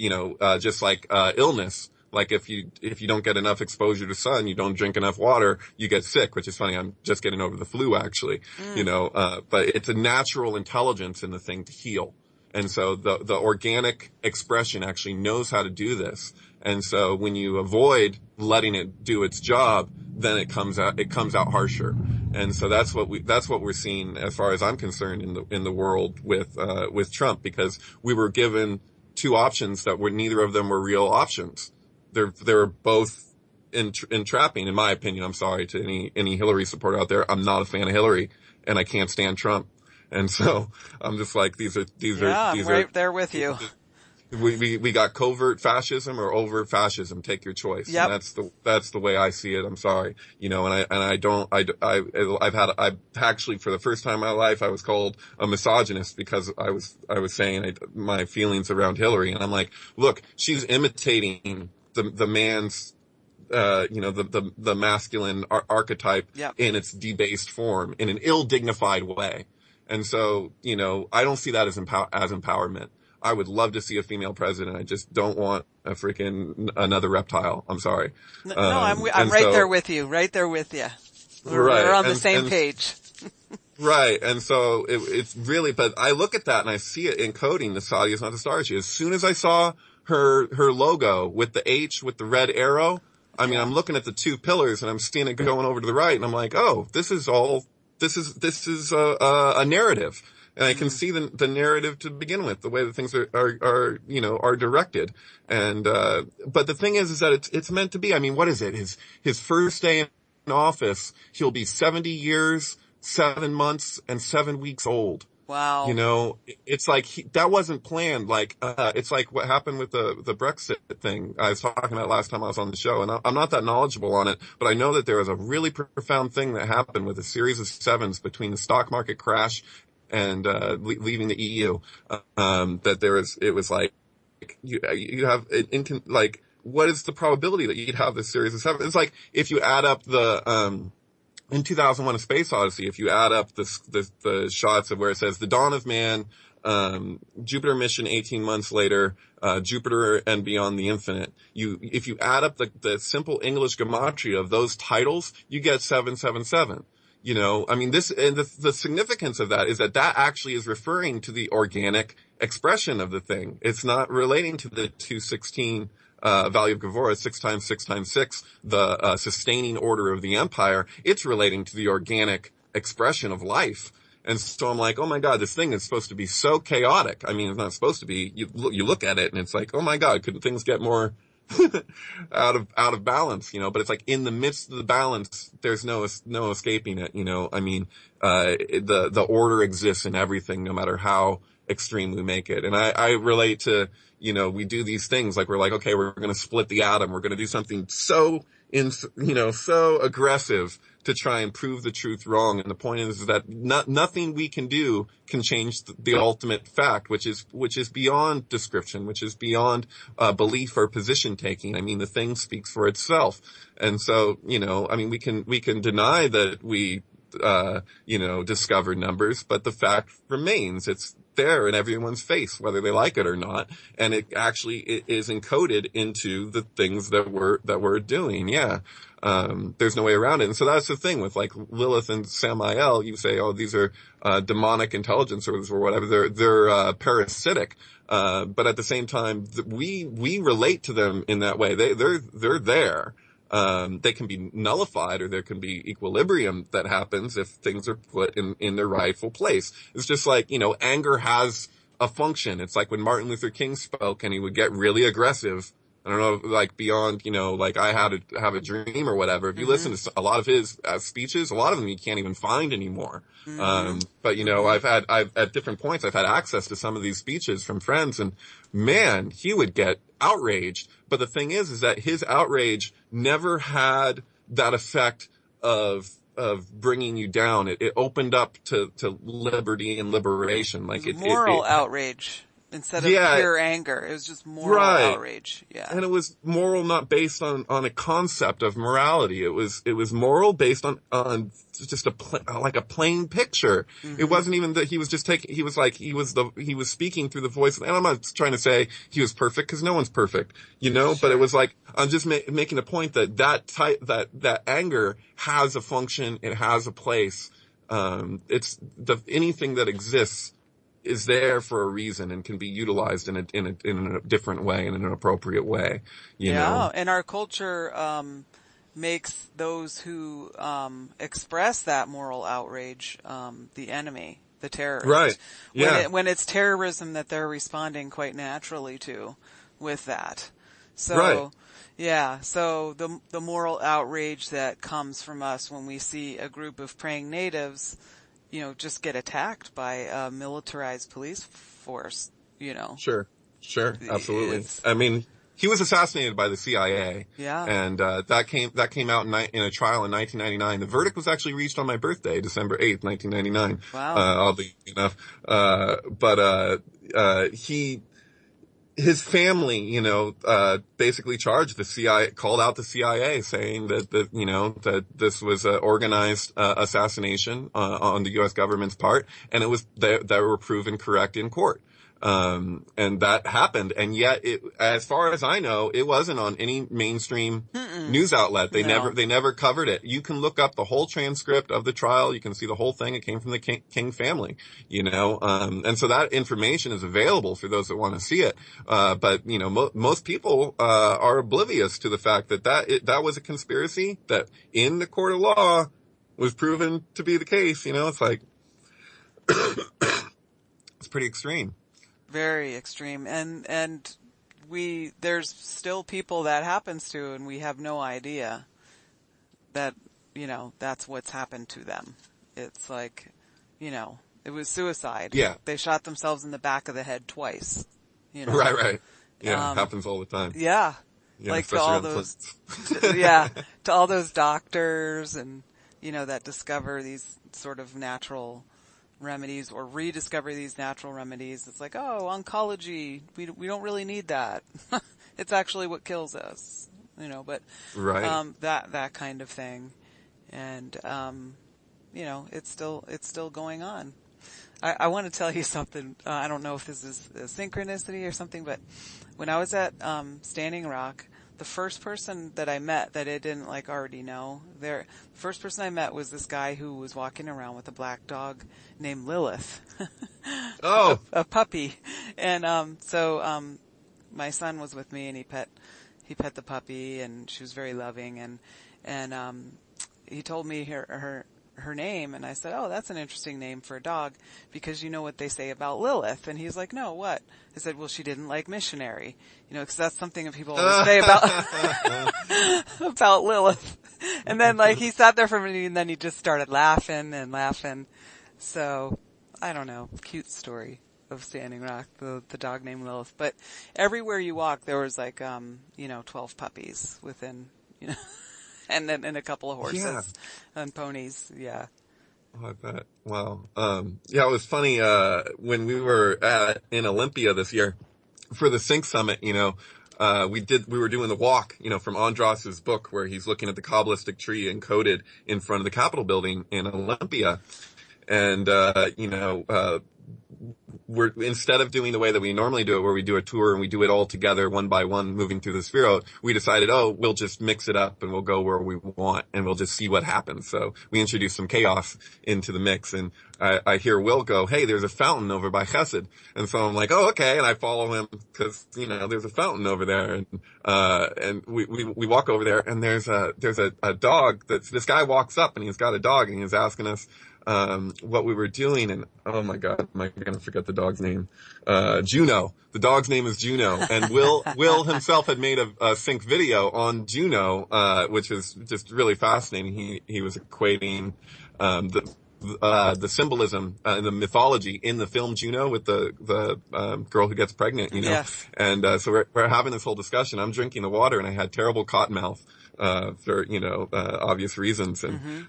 just like, illness. Like if you don't get enough exposure to sun, you don't drink enough water, you get sick, which is funny. I'm just getting over the flu actually, but it's a natural intelligence in the thing to heal. And so the organic expression actually knows how to do this. And so when you avoid letting it do its job, then it comes out harsher. And so that's what we're seeing as far as I'm concerned in the world with Trump, because we were given two options that neither of them were real options. They're both entrapping, in my opinion. I'm sorry to any Hillary supporter out there. I'm not a fan of Hillary, and I can't stand Trump. And so I'm just like, these are I'm right there with you. We got covert fascism or overt fascism. Take your choice. Yep. And that's the way I see it. I'm sorry. I've actually, for the first time in my life, I was called a misogynist because I was saying my feelings around Hillary. And I'm like, look, she's imitating the man's, the masculine archetype in its debased form in an ill-dignified way. And so, I don't see that as empowerment. I would love to see a female president. I just don't want another reptile. I'm sorry. No, I'm right there with you. Right there with you. We're on the same page. Right. And so it's really, but I look at that and I see it encoding the Saudi is not the star. As soon as I saw her logo with the H with the red arrow, I mean, I'm looking at the two pillars and I'm seeing it going over to the right and I'm like, oh, this is a narrative. And I can see the narrative to begin with, the way that things are directed. And, but the thing is that it's meant to be. I mean, what is it? His first day in office, he'll be 70 years, 7 months, and 7 weeks old. Wow. It's like that wasn't planned. Like, it's like what happened with the Brexit thing I was talking about last time I was on the show. And I'm not that knowledgeable on it, but I know that there was a really profound thing that happened with a series of sevens between the stock market crash and, leaving the EU. It was like, you have like, what is the probability that you'd have this series of sevens? It's like, if you add up in 2001: A Space Odyssey, if you add up the shots of where it says the dawn of man, Jupiter mission 18 months later, Jupiter and beyond the infinite, if you add up the simple English gematria of those titles, you get 777. I mean, the significance of that is that actually is referring to the organic expression of the thing. It's not relating to the 216 value of Gavora, 6 times 6 times 6, the sustaining order of the empire. It's relating to the organic expression of life. And so I'm like, oh my God, this thing is supposed to be so chaotic. I mean, it's not supposed to be. You look at it and it's like, oh my God, couldn't things get more out of balance? But it's like in the midst of the balance, there's no escaping it. I mean, the order exists in everything, no matter how extreme we make it. And I relate to, we do these things like we're like, okay, we're going to split the atom. We're going to do something so aggressive to try and prove the truth wrong. And the point is that nothing we can do can change the ultimate fact, which is beyond description, which is beyond belief or position taking. I mean, the thing speaks for itself. And so, I mean, we can deny that we, discovered numbers, but the fact remains. It's there in everyone's face, whether they like it or not. And it is encoded into the things that we're doing. Yeah. There's no way around it. And so that's the thing with like Lilith and Samael. You say, oh, these are, demonic intelligence or whatever. They're parasitic. But at the same time, we relate to them in that way. They're there. They can be nullified, or there can be equilibrium that happens if things are put in their rightful place. It's just like, anger has a function. It's like when Martin Luther King spoke and he would get really aggressive. I don't know, like beyond, like I had to have a dream or whatever. If you listen to a lot of his speeches, a lot of them you can't even find anymore. But I've at different points, I've had access to some of these speeches from friends, and man, he would get outraged. But the thing is that his outrage never had that effect of bringing you down. It opened up to liberty and liberation. Like moral outrage. Instead of pure anger. It was just moral outrage. Yeah. And it was moral not based on a concept of morality. It was moral based on just a plain picture. It wasn't even that he was just he was speaking through the voice. And I'm not trying to say he was perfect, because no one's perfect, Sure. But it was like, I'm just making a point that anger has a function. It has a place. It's anything that exists is there for a reason and can be utilized in a different way and in an appropriate way. You know? And our culture makes those who express that moral outrage the enemy, the terrorist. Right. Yeah. When it's terrorism that they're responding quite naturally to with that. So right. Yeah, so the moral outrage that comes from us when we see a group of praying natives just get attacked by a militarized police force, Sure, absolutely. I mean, he was assassinated by the CIA. Yeah. And, that came out in a trial in 1999. The verdict was actually reached on my birthday, December 8th, 1999. Wow. Oddly enough. His family, basically charged the CIA, called out the CIA, saying that this was an organized assassination on the U.S. government's part, and they were proven correct in court. And that happened, and yet as far as I know, it wasn't on any mainstream news outlet. They never covered it. You can look up the whole transcript of the trial. You can see the whole thing. It came from the King family, and so that information is available for those that want to see it. But most people are oblivious to the fact that was a conspiracy that in the court of law was proven to be the case. It's like it's pretty extreme. Very extreme. And there's still people that happens to, and we have no idea that, that's what's happened to them. It's like, It was suicide. Yeah. They shot themselves in the back of the head twice. You know? Right. Yeah, happens all the time. Yeah. Yeah, like to especially all on those, planes. to all those doctors and, that discover these sort of natural remedies or rediscover these natural remedies. It's like, oh, oncology, we don't really need that. It's actually what kills us, but, Right. that kind of thing. And, it's still going on. I want to tell you something. I don't know if this is a synchronicity or something, but when I was at Standing Rock, the first person that I met that I didn't already know, the first person I met was this guy who was walking around with a black dog named Lilith. Oh, a puppy. And so my son was with me, and he pet the puppy, and she was very loving, and he told me her name, and I said, oh, that's an interesting name for a dog, because you know what they say about Lilith. And he's like, no, what? I said, well, she didn't like missionary, because that's something that people always say about Lilith. And then he sat there for a minute, and then he just started laughing and laughing. So I don't know, cute story of Standing Rock, the dog named Lilith. But everywhere you walk, there was 12 puppies within, and then a couple of horses and ponies. Yeah. Oh, I bet. Wow. Yeah, it was funny, when we were in Olympia this year for the Sync Summit, we were doing the walk, from Andros's book where he's looking at the Kabbalistic tree encoded in front of the Capitol building in Olympia. And, we're, instead of doing the way that we normally do it, where we do a tour and we do it all together one by one, moving through the sphere, we decided, we'll just mix it up and we'll go where we want and we'll just see what happens. So we introduced some chaos into the mix, and I hear Will go, hey, there's a fountain over by Chesed. And so I'm like, oh, okay. And I follow him because, there's a fountain over there. And we walk over there, and there's a dog this guy walks up, and he's got a dog, and he's asking us, what we were doing, and oh my god, am I gonna forget the dog's name? Juno. The dog's name is Juno, and Will himself had made a sync video on Juno, which was just really fascinating. He was equating, the symbolism, the mythology in the film Juno with the girl who gets pregnant, Yes. And, so we're having this whole discussion. I'm drinking the water, and I had terrible cotton mouth. For, obvious reasons, and,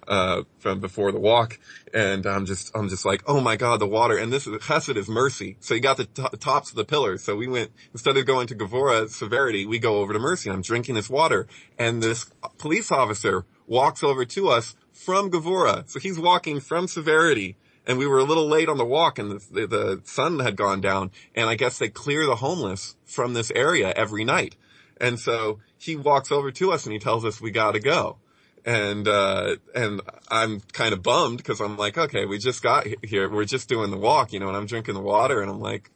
from before the walk. And I'm just like, oh my god, the water. And this is, Chesed is mercy. So you got the tops of the pillars. So we went, instead of going to Gevurah, severity, we go over to mercy. I'm drinking this water. And this police officer walks over to us from Gevurah. So he's walking from severity. And we were a little late on the walk, and the sun had gone down. And I guess they clear the homeless from this area every night. And so he walks over to us and he tells us we gotta go. And I'm kind of bummed because I'm like, okay, we just got here. We're just doing the walk, and I'm drinking the water, and I'm like,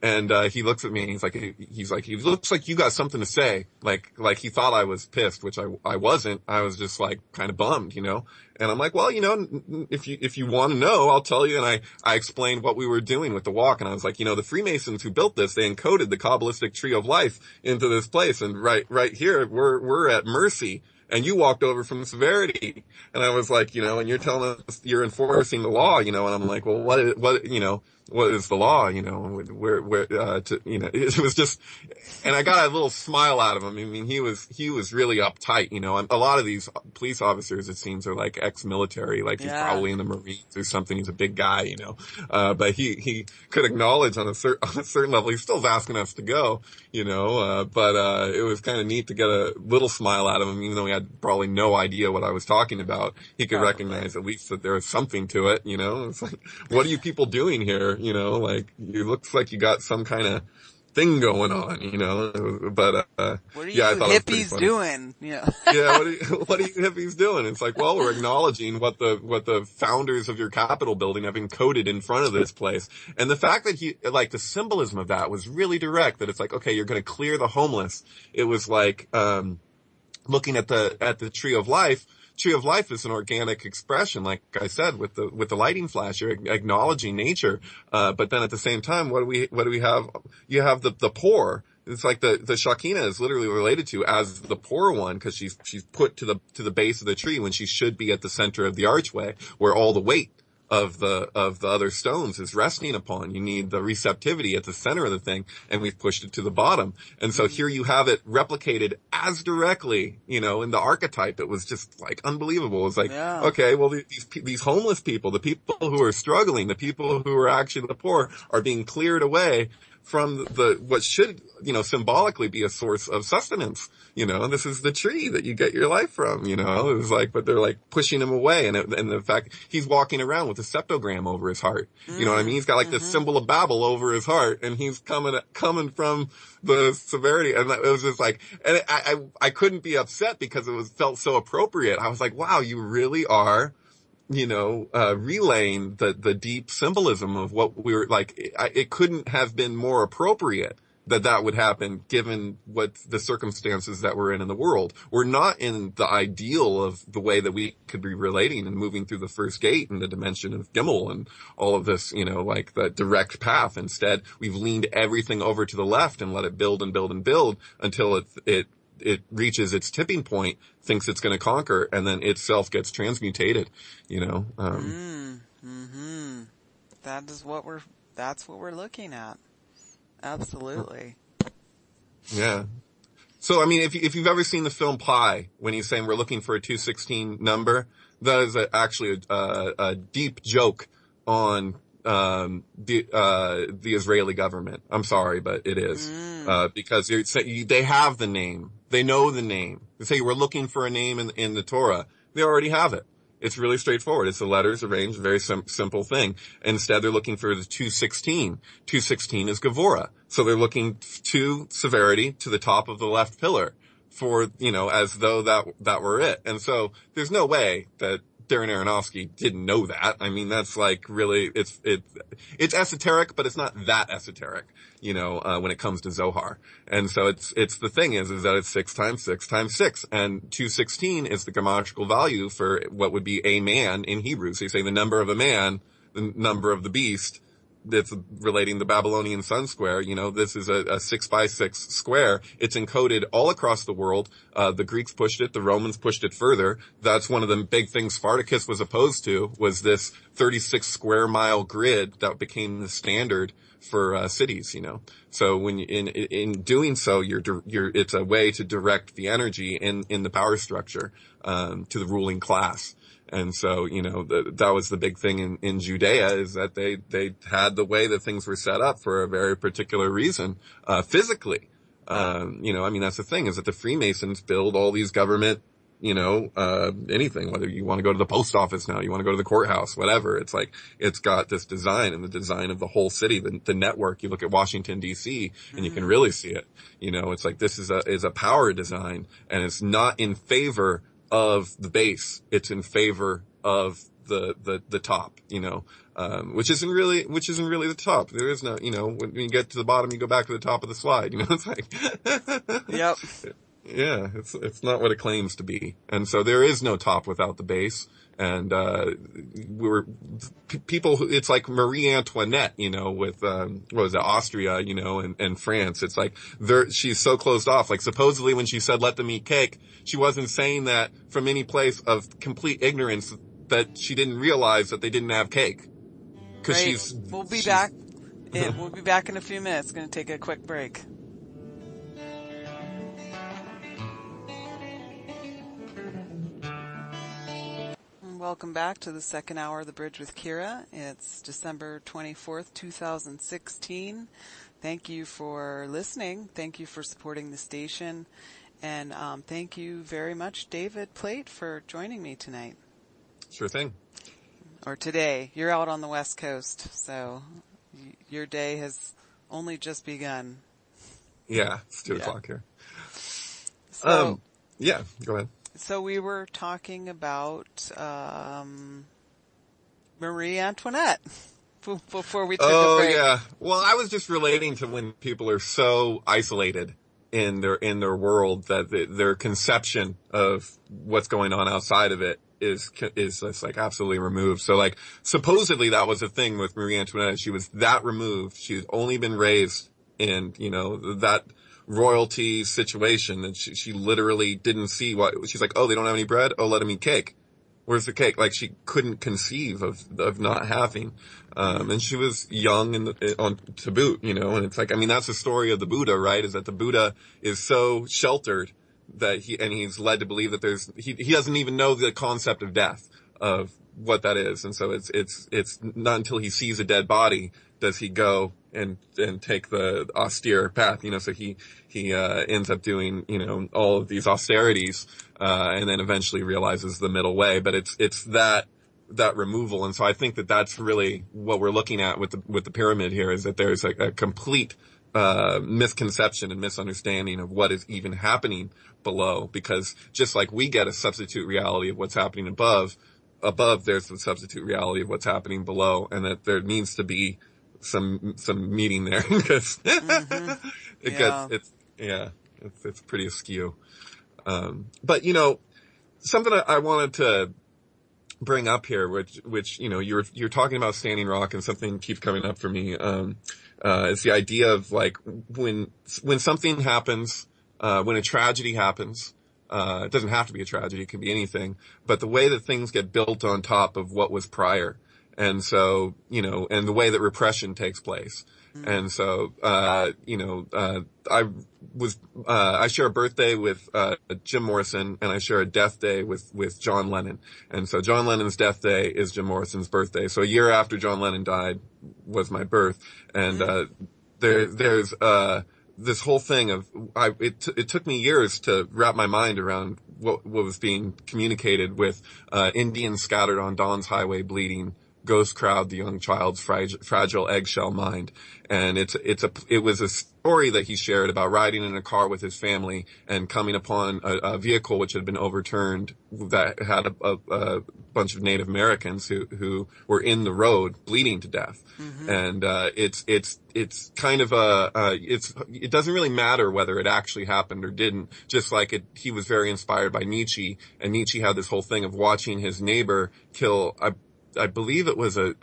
and he looks at me and he's like, he looks like you got something to say. Like he thought I was pissed, which I wasn't. I was just kind of bummed, And I'm like, well, if you want to know, I'll tell you. And I explained what we were doing with the walk. And I was like, the Freemasons who built this, they encoded the Kabbalistic tree of life into this place. And right here, we're at mercy. And you walked over from severity. And I was like, and you're telling us you're enforcing the law, and I'm like, well, what is the law, it was just, and I got a little smile out of him. I mean, he was really uptight, a lot of these police officers, it seems, are ex-military, he's probably in the Marines or something. He's a big guy, but he could acknowledge on a certain level, he still asking us to go, but it was kind of neat to get a little smile out of him, even though he had probably no idea what I was talking about. He could recognize at least that there was something to it, It's like, what are you people doing here? It looks like you got some kind of thing going on, but, what are you hippies doing? Yeah. Yeah. What are you hippies doing? It's like, well, we're acknowledging what the founders of your Capitol building have encoded in front of this place. And the fact that the symbolism of that was really direct, that it's like, okay, you're going to clear the homeless. It was looking at the tree of life. Tree of life is an organic expression, like I said, with the lighting flash. You're acknowledging nature, but then at the same time, what do we have? You have the poor. It's like the Shekinah is literally related to as the poor one, because she's put to the base of the tree when she should be at the center of the archway, where all the weight of the other stones is resting upon. You need the receptivity at the center of the thing, and we've pushed it to the bottom. And so here you have it replicated as directly, in the archetype. It was just like unbelievable. It was like, okay, well, these homeless people, the people who are struggling, the people who are actually the poor are being cleared away from what should, symbolically be a source of sustenance. This is the tree that you get your life from, it was like, but they're like pushing him away. And the fact he's walking around with a septogram over his heart. You know what I mean? He's got like this symbol of Babel over his heart, and he's coming from the severity. And it was just like, and I couldn't be upset because felt so appropriate. I was like, wow, you really are, relaying the deep symbolism of what we were like. It couldn't have been more appropriate that would happen given what the circumstances that we're in the world. We're not in the ideal of the way that we could be relating and moving through the first gate and the dimension of Gimel and all of this, like the direct path. Instead, we've leaned everything over to the left and let it build and build and build until it reaches its tipping point, thinks it's going to conquer, and then itself gets transmutated, That's what we're looking at. Absolutely. Yeah. So, I mean, if you've ever seen the film Pi, when he's saying we're looking for a 216 number, that is actually a deep joke on the Israeli government. I'm sorry, but it is. Because they have the name. They know the name. They say we're looking for a name in the Torah. They already have it. It's really straightforward. It's the letters arranged, a very simple thing. Instead, they're looking for the 216. 216 is Gevurah. So they're looking to severity to the top of the left pillar for, as though that were it. And so there's no way that Darren Aronofsky didn't know that. I mean, that's like really, it's esoteric, but it's not that esoteric, when it comes to Zohar. And so it's the thing is that it's 6 times 6 times 6. And 216 is the grammatical value for what would be a man in Hebrew. So you say the number of a man, the number of the beast. That's relating the Babylonian sun square. This is a 6 by 6 square. It's encoded all across the world. The Greeks pushed it. The Romans pushed it further. That's one of the big things Spartacus was opposed to, was this 36 square mile grid that became the standard for cities. So when in doing so, it's a way to direct the energy in the power structure to the ruling class. And so, that was the big thing in Judea, is that they had the way that things were set up for a very particular reason, physically. That's the thing, is that the Freemasons build all these government, anything, whether you want to go to the post office now, you want to go to the courthouse, whatever. It's like, it's got this design, and the design of the whole city, the network. You look at Washington DC and you can really see it. It's like, this is a power design, and it's not in favor of the base. It's in favor of the top, which isn't really the top. There is no, when you get to the bottom, you go back to the top of the slide, it's like, yep. Yeah, it's not what it claims to be. And so there is no top without the base. And, it's like Marie Antoinette, with, what was it, Austria, and France. It's like, she's so closed off. Like, supposedly when she said, let them eat cake, she wasn't saying that from any place of complete ignorance, that she didn't realize that they didn't have cake. Cause We'll be back. We'll be back in a few minutes. Going to take a quick break. Welcome back to the second hour of The Bridge with Kira. It's December 24th, 2016. Thank you for listening. Thank you for supporting the station. And thank you very much, David Plate, for joining me tonight. Sure thing. Or today. You're out on the West Coast, so your day has only just begun. Yeah, it's 2 o'clock here. So, yeah, go ahead. So we were talking about Marie Antoinette before we took a break. Oh, yeah. Well, I was just relating to when people are so isolated in their world that their conception of what's going on outside of it is just like absolutely removed. So like supposedly that was a thing with Marie Antoinette. She was that removed. She'd only been raised in, that royalty situation, and she literally didn't see what she's like, oh, they don't have any bread, oh, let them eat cake, Where's the cake? Like she couldn't conceive of not having. And she was young to boot, you know, and it's like, I mean, that's the story of the Buddha, right? Is that the Buddha is so sheltered that he's led to believe that he doesn't even know the concept of death, of what that is. And so it's not until he sees a dead body does he go and take the austere path, you know, so he ends up doing, you know, all of these austerities, and then eventually realizes the middle way. But it's that removal. And so I think that that's really what we're looking at with the pyramid here, is that there's a complete, misconception and misunderstanding of what is even happening below, because just like we get a substitute reality of what's happening above there's the substitute reality of what's happening below, and that there needs to be some meeting there, because it's pretty askew. But you know, something I wanted to bring up here, which you know, you're talking about Standing Rock, and something keeps coming up for me. It's the idea of like when something happens, when a tragedy happens. It doesn't have to be a tragedy. It can be anything, but the way that things get built on top of what was prior. And so, you know, and the way that repression takes place. And so, you know, I share a birthday with, Jim Morrison, and I share a death day with John Lennon. And so John Lennon's death day is Jim Morrison's birthday. So a year after John Lennon died was my birth. And, there's this whole thing of, it took me years to wrap my mind around what was being communicated with, Indians scattered on Dawn's highway bleeding, ghost crowd, the young child's fragile eggshell mind. And it was a story that he shared about riding in a car with his family and coming upon a vehicle which had been overturned that had a bunch of Native Americans who were in the road bleeding to death. And, it's kind of it doesn't really matter whether it actually happened or didn't, just like he was very inspired by Nietzsche, and Nietzsche had this whole thing of watching his neighbor kill, I believe it was a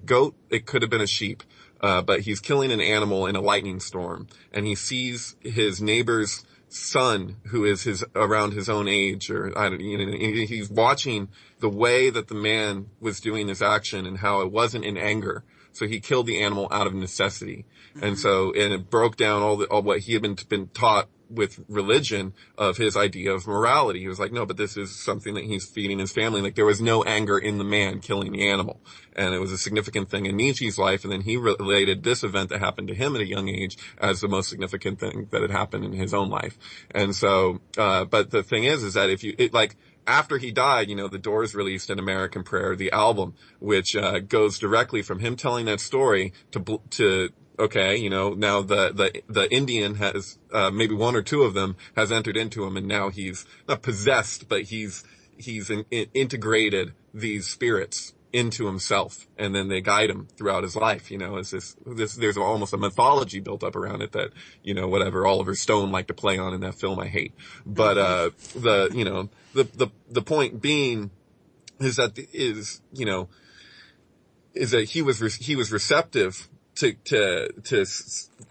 goat. It could have been a sheep. But he's killing an animal in a lightning storm, and he sees his neighbor's son, who is around his own age, or I don't, you know, he's watching the way that the man was doing this action and how it wasn't in anger. So he killed the animal out of necessity. And it broke down all what he had been taught with religion of his idea of morality. He was like, no, but this is something that he's feeding his family. Like, there was no anger in the man killing the animal. And it was a significant thing in Nietzsche's life. And then he related this event that happened to him at a young age as the most significant thing that had happened in his own life. And so, but the thing is that after he died, you know, The Doors released An American Prayer, the album, which, goes directly from him telling that story to okay, you know, now the Indian has, maybe one or two of them has entered into him, and now he's not possessed, but he's integrated these spirits into himself, and then they guide him throughout his life. You know, there's almost a mythology built up around it that, you know, whatever Oliver Stone liked to play on in that film, I hate. But, the point being is that he was receptive to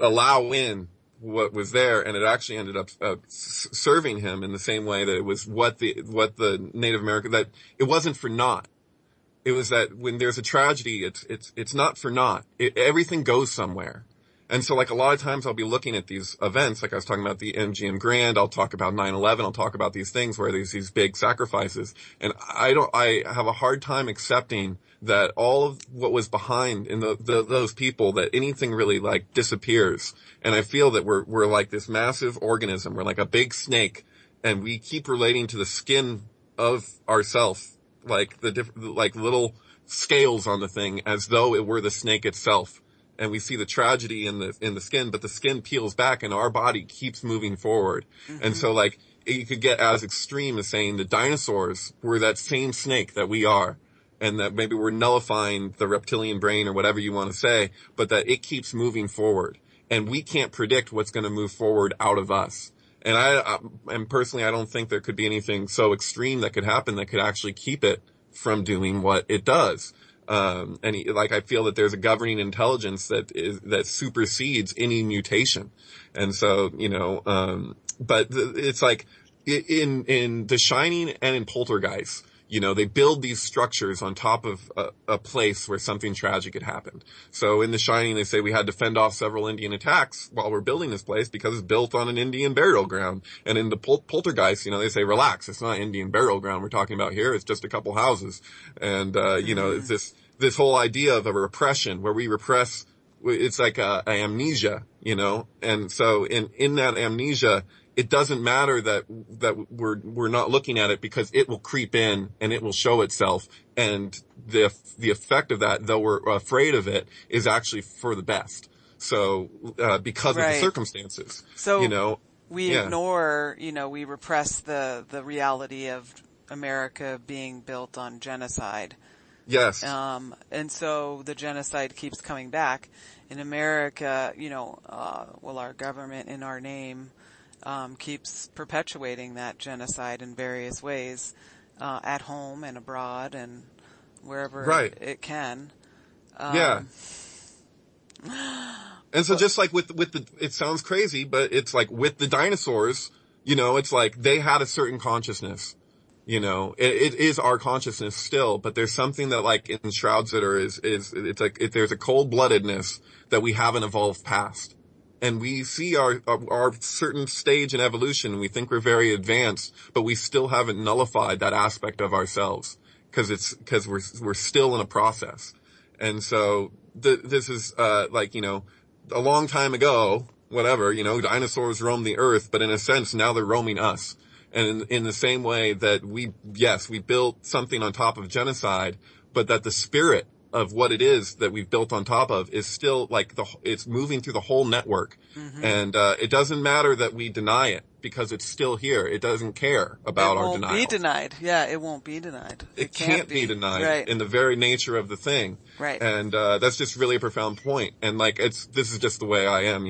allow in what was there, and it actually ended up serving him in the same way that it was what the Native American, that it wasn't for naught. It was that when there's a tragedy, it's not for naught. Everything goes somewhere. And so, like, a lot of times I'll be looking at these events, like I was talking about the MGM Grand, I'll talk about 9/11, I'll talk about these things where there's these big sacrifices, and I have a hard time accepting that all of what was behind in those people, that anything really, like, disappears. And I feel that we're like this massive organism, we're like a big snake, and we keep relating to the skin of ourself, like like little scales on the thing, as though it were the snake itself. And we see the tragedy in the skin, but the skin peels back and our body keeps moving forward. And so, like, you could get as extreme as saying the dinosaurs were that same snake that we are, and that maybe we're nullifying the reptilian brain or whatever you want to say, but that it keeps moving forward, and we can't predict what's going to move forward out of us. And personally, I don't think there could be anything so extreme that could happen that could actually keep it from doing what it does. I feel that there's a governing intelligence that supersedes any mutation. And so, you know, but it's like in The Shining and in Poltergeist, They build these structures on top of a place where something tragic had happened. So in The Shining, they say we had to fend off several Indian attacks while we're building this place because it's built on an Indian burial ground. And in the Poltergeist, they say, relax, it's not Indian burial ground we're talking about here. It's just a couple houses. And, it's this whole idea of a repression where we repress, it's like a amnesia, and so in that amnesia, it doesn't matter that we're not looking at it because it will creep in and it will show itself. And the effect of that, though we're afraid of it, is actually for the best. So, because of the circumstances. So, we ignore, we repress the reality of America being built on genocide. Yes. And so the genocide keeps coming back. In America, our government in our name keeps perpetuating that genocide in various ways, at home and abroad and wherever it can. And so just like with it sounds crazy, but it's like with the dinosaurs, it's like they had a certain consciousness. It is our consciousness still, but there's something that like enshrouds it, or it's like there's a cold-bloodedness that we haven't evolved past. And we see our certain stage in evolution, and we think we're very advanced, but we still haven't nullified that aspect of ourselves because we're still in a process. And so this is a long time ago, whatever, dinosaurs roamed the earth, but in a sense now they're roaming us. And in the same way that we built something on top of genocide, but that the spirit of what it is that we've built on top of is still it's moving through the whole network. Mm-hmm. And it doesn't matter that we deny it because it's still here. It doesn't care about our denial. It won't be denied. Yeah, it won't be denied. It can't be denied in the very nature of the thing. Right. And that's just really a profound point. And this is just the way I am.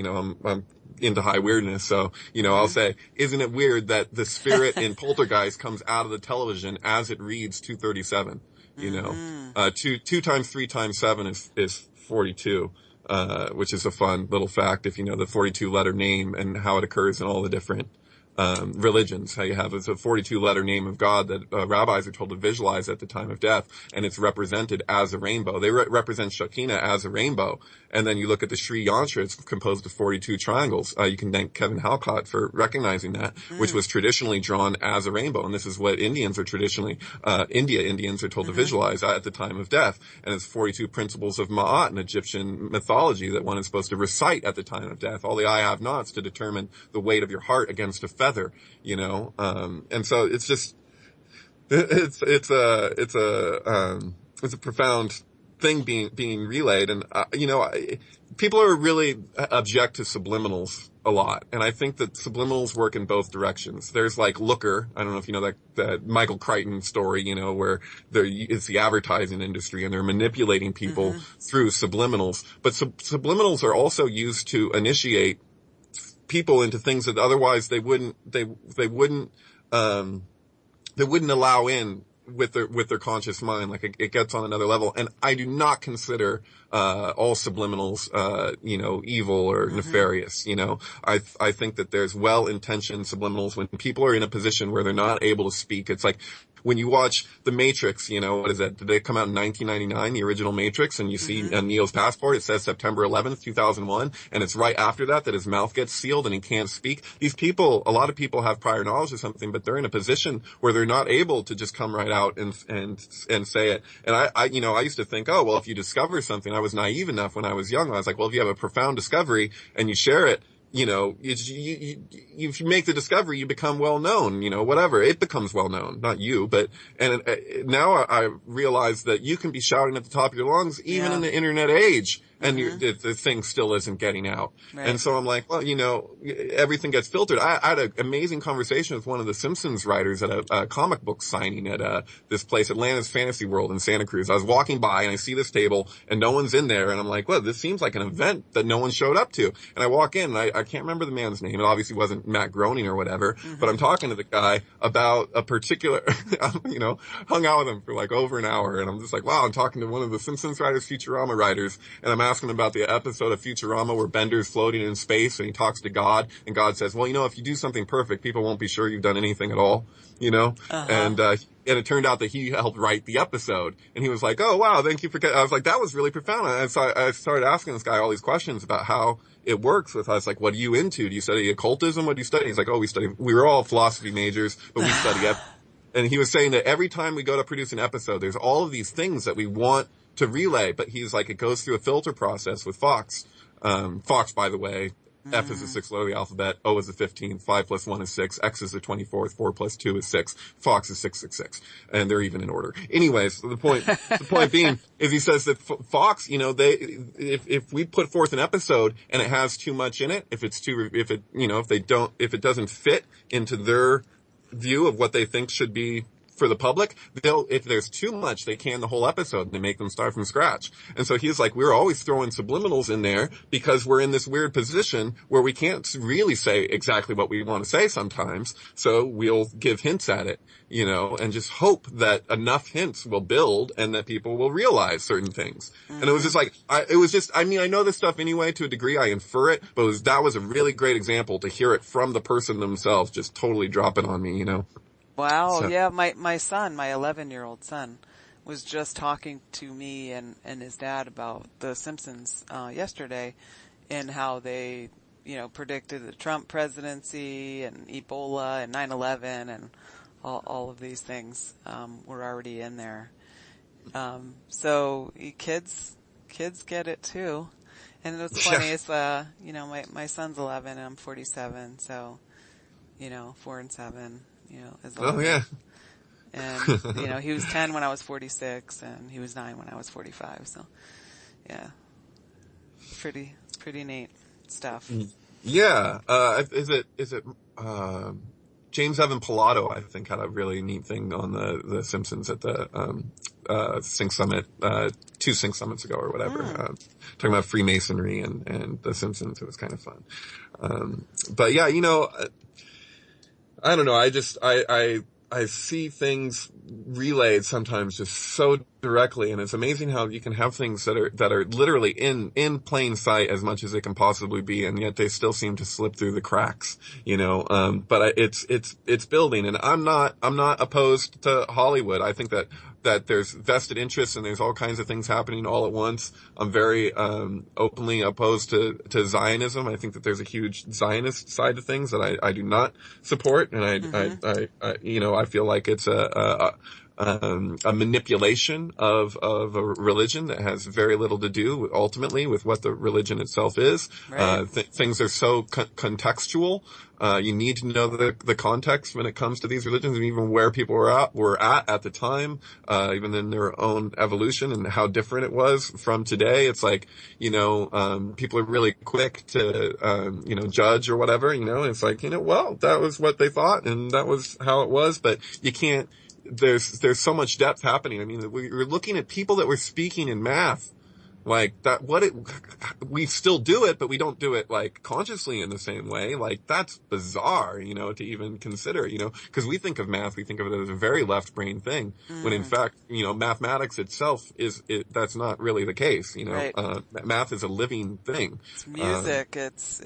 I'm into high weirdness. So, I'll say, isn't it weird that the spirit in Poltergeist comes out of the television as it reads 237? 2 times 3 times 7 is 42, which is a fun little fact if you know the 42 letter name and how it occurs in all the different religions. How you have it's a 42 letter name of God that rabbis are told to visualize at the time of death, and it's represented as a rainbow. They represent Shekinah as a rainbow. And then you look at the Sri Yantra, it's composed of 42 triangles. You can thank Kevin Halcott for recognizing that, which was traditionally drawn as a rainbow. And this is what Indians are traditionally, Indians are told to visualize at the time of death. And it's 42 principles of Ma'at in Egyptian mythology that one is supposed to recite at the time of death. All the I have nots to determine the weight of your heart against a feather, and so it's just, it's a profound thing being relayed. And, people are really object to subliminals a lot. And I think that subliminals work in both directions. There's like Looker. I don't know if you know that Michael Crichton story, where it's the advertising industry and they're manipulating people through subliminals. But subliminals are also used to initiate people into things that otherwise they wouldn't allow in with their conscious mind. Like it gets on another level. And I do not consider all subliminals evil or nefarious. I think that there's well-intentioned subliminals when people are in a position where they're not able to speak. It's like when you watch The Matrix, what is that? Did they come out in 1999, the original Matrix? And you see Neo's passport, it says September 11th, 2001. And it's right after that his mouth gets sealed and he can't speak. These people, a lot of people have prior knowledge of something, but they're in a position where they're not able to just come right out and say it. And I used to think, oh, well, if you discover something, I was naive enough when I was young. I was like, well, if you have a profound discovery and you share it, if you make the discovery, you become well known, whatever. It becomes well known, not you, now I realize that you can be shouting at the top of your lungs, even in the internet age, and the thing still isn't getting out. Right. And so I'm like, well, everything gets filtered. I had an amazing conversation with one of the Simpsons writers at a comic book signing at this place, Atlantis Fantasy World in Santa Cruz. I was walking by and I see this table and no one's in there, and I'm like, well, this seems like an event that no one showed up to. And I walk in and I can't remember the man's name. It obviously wasn't Matt Groening or whatever, but I'm talking to the guy about a particular, hung out with him for like over an hour, and I'm just like, wow, I'm talking to one of the Simpsons writers, Futurama writers, and I'm asking about the episode of Futurama where Bender's floating in space and he talks to God, and God says, well, if you do something perfect, people won't be sure you've done anything at all, and And it turned out that he helped write the episode. And he was like, oh, wow, thank you for, I was like, that was really profound. And so I started asking this guy all these questions about how it works with us. Like, what are you into? Do you study occultism? What do you study? He's like, oh, we were all philosophy majors, but we study it. And he was saying that every time we go to produce an episode, there's all of these things that we want to relay, but he's like, it goes through a filter process with Fox. Fox, by the way, F is the sixth letter of the alphabet, O is the 15th, 5 plus 1 is 6, X is the 24th, 4 plus 2 is 6, Fox is 666, and they're even in order. Anyways, the point being is he says that Fox, you know, if we put forth an episode and it has too much in it, if it doesn't fit into their view of what they think should be for the public, if there's too much, they can the whole episode and they make them start from scratch. And so he's like, we're always throwing subliminals in there because we're in this weird position where we can't really say exactly what we want to say sometimes. So we'll give hints at it, you know, and just hope that enough hints will build and that people will realize certain things. And it was just like, I know this stuff anyway to a degree, I infer it, but that was a really great example to hear it from the person themselves, just totally drop it on me, you know. Wow. So. Yeah. My son, my 11-year-old son, was just talking to me and his dad about the Simpsons, yesterday, and how they, you know, predicted the Trump presidency and Ebola and 9/11 and all of these things, were already in there. So kids get it too. And what's funny is, you know, my son's 11 and I'm 47. So, you know, 4 and 7. You know, as 11. Oh yeah. And, you know, he was 10 when I was 46 and he was 9 when I was 45. So, yeah. Pretty neat stuff. Yeah. Is it, James Evan Pilato, I think, had a really neat thing on the Simpsons at the, Sync Summit, 2 Sync Summits ago or whatever, talking about Freemasonry and the Simpsons. It was kind of fun. But yeah, you know, I don't know. I see things relayed sometimes just so directly, and it's amazing how you can have things that are literally in plain sight as much as they can possibly be, and yet they still seem to slip through the cracks, you know. But it's building, and I'm not opposed to Hollywood. I think that there's vested interests and there's all kinds of things happening all at once. I'm very openly opposed to Zionism. I think that there's a huge Zionist side to things that I do not support, and I feel like it's a manipulation of a religion that has very little to do ultimately with what the religion itself is. Right. Things are so contextual. You need to know the context when it comes to these religions, and even where people were at the time, even in their own evolution and how different it was from today. It's like, you know, people are really quick to, you know, judge or whatever, you know, it's like, you know, well, that was what they thought and that was how it was, but you can't, there's so much depth happening. I mean, we're looking at people that were speaking in math. Like that, we still do it, but we don't do it like consciously in the same way. Like that's bizarre, you know, to even consider, you know, because we think of math, we think of it as a very left brain thing, when in fact, you know, mathematics itself that's not really the case, you know. Right. Math is a living thing. It's music. It's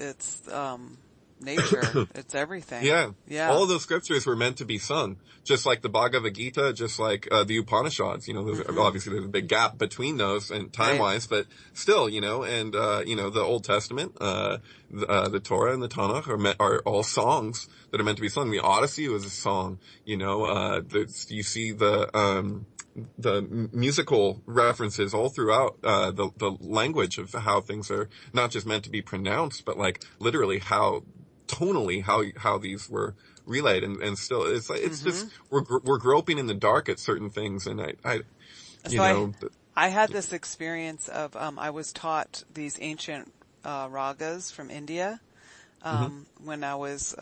nature. It's everything. Yeah. Yeah. All of those scriptures were meant to be sung, just like the Bhagavad Gita, just like the Upanishads. You know, obviously there's a big gap between those and time-wise, but still, you know, and you know, the Old Testament, the Torah and the Tanakh are all songs that are meant to be sung. The Odyssey was a song. You know, you see the musical references all throughout the language of how things are not just meant to be pronounced, but like literally how tonally how these were relayed, and still it's like it's just we're groping in the dark at certain things, and I had this experience of I was taught these ancient ragas from India when I was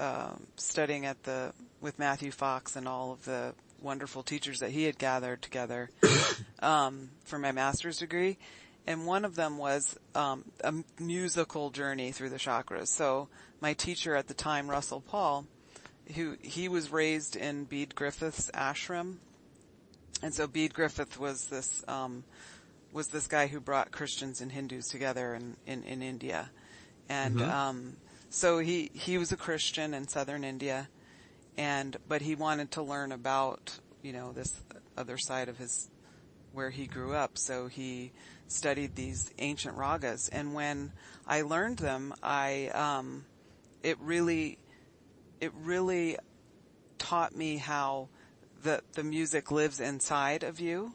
studying with Matthew Fox and all of the wonderful teachers that he had gathered together for my master's degree. And one of them was a musical journey through the chakras. So my teacher at the time, Russell Paul, he was raised in Bede Griffith's ashram. And so Bede Griffith was this guy who brought Christians and Hindus together in India. And so he was a Christian in southern India, but he wanted to learn about, this other side of where he grew up. So he studied these ancient ragas. And when I learned them, it really taught me how the music lives inside of you.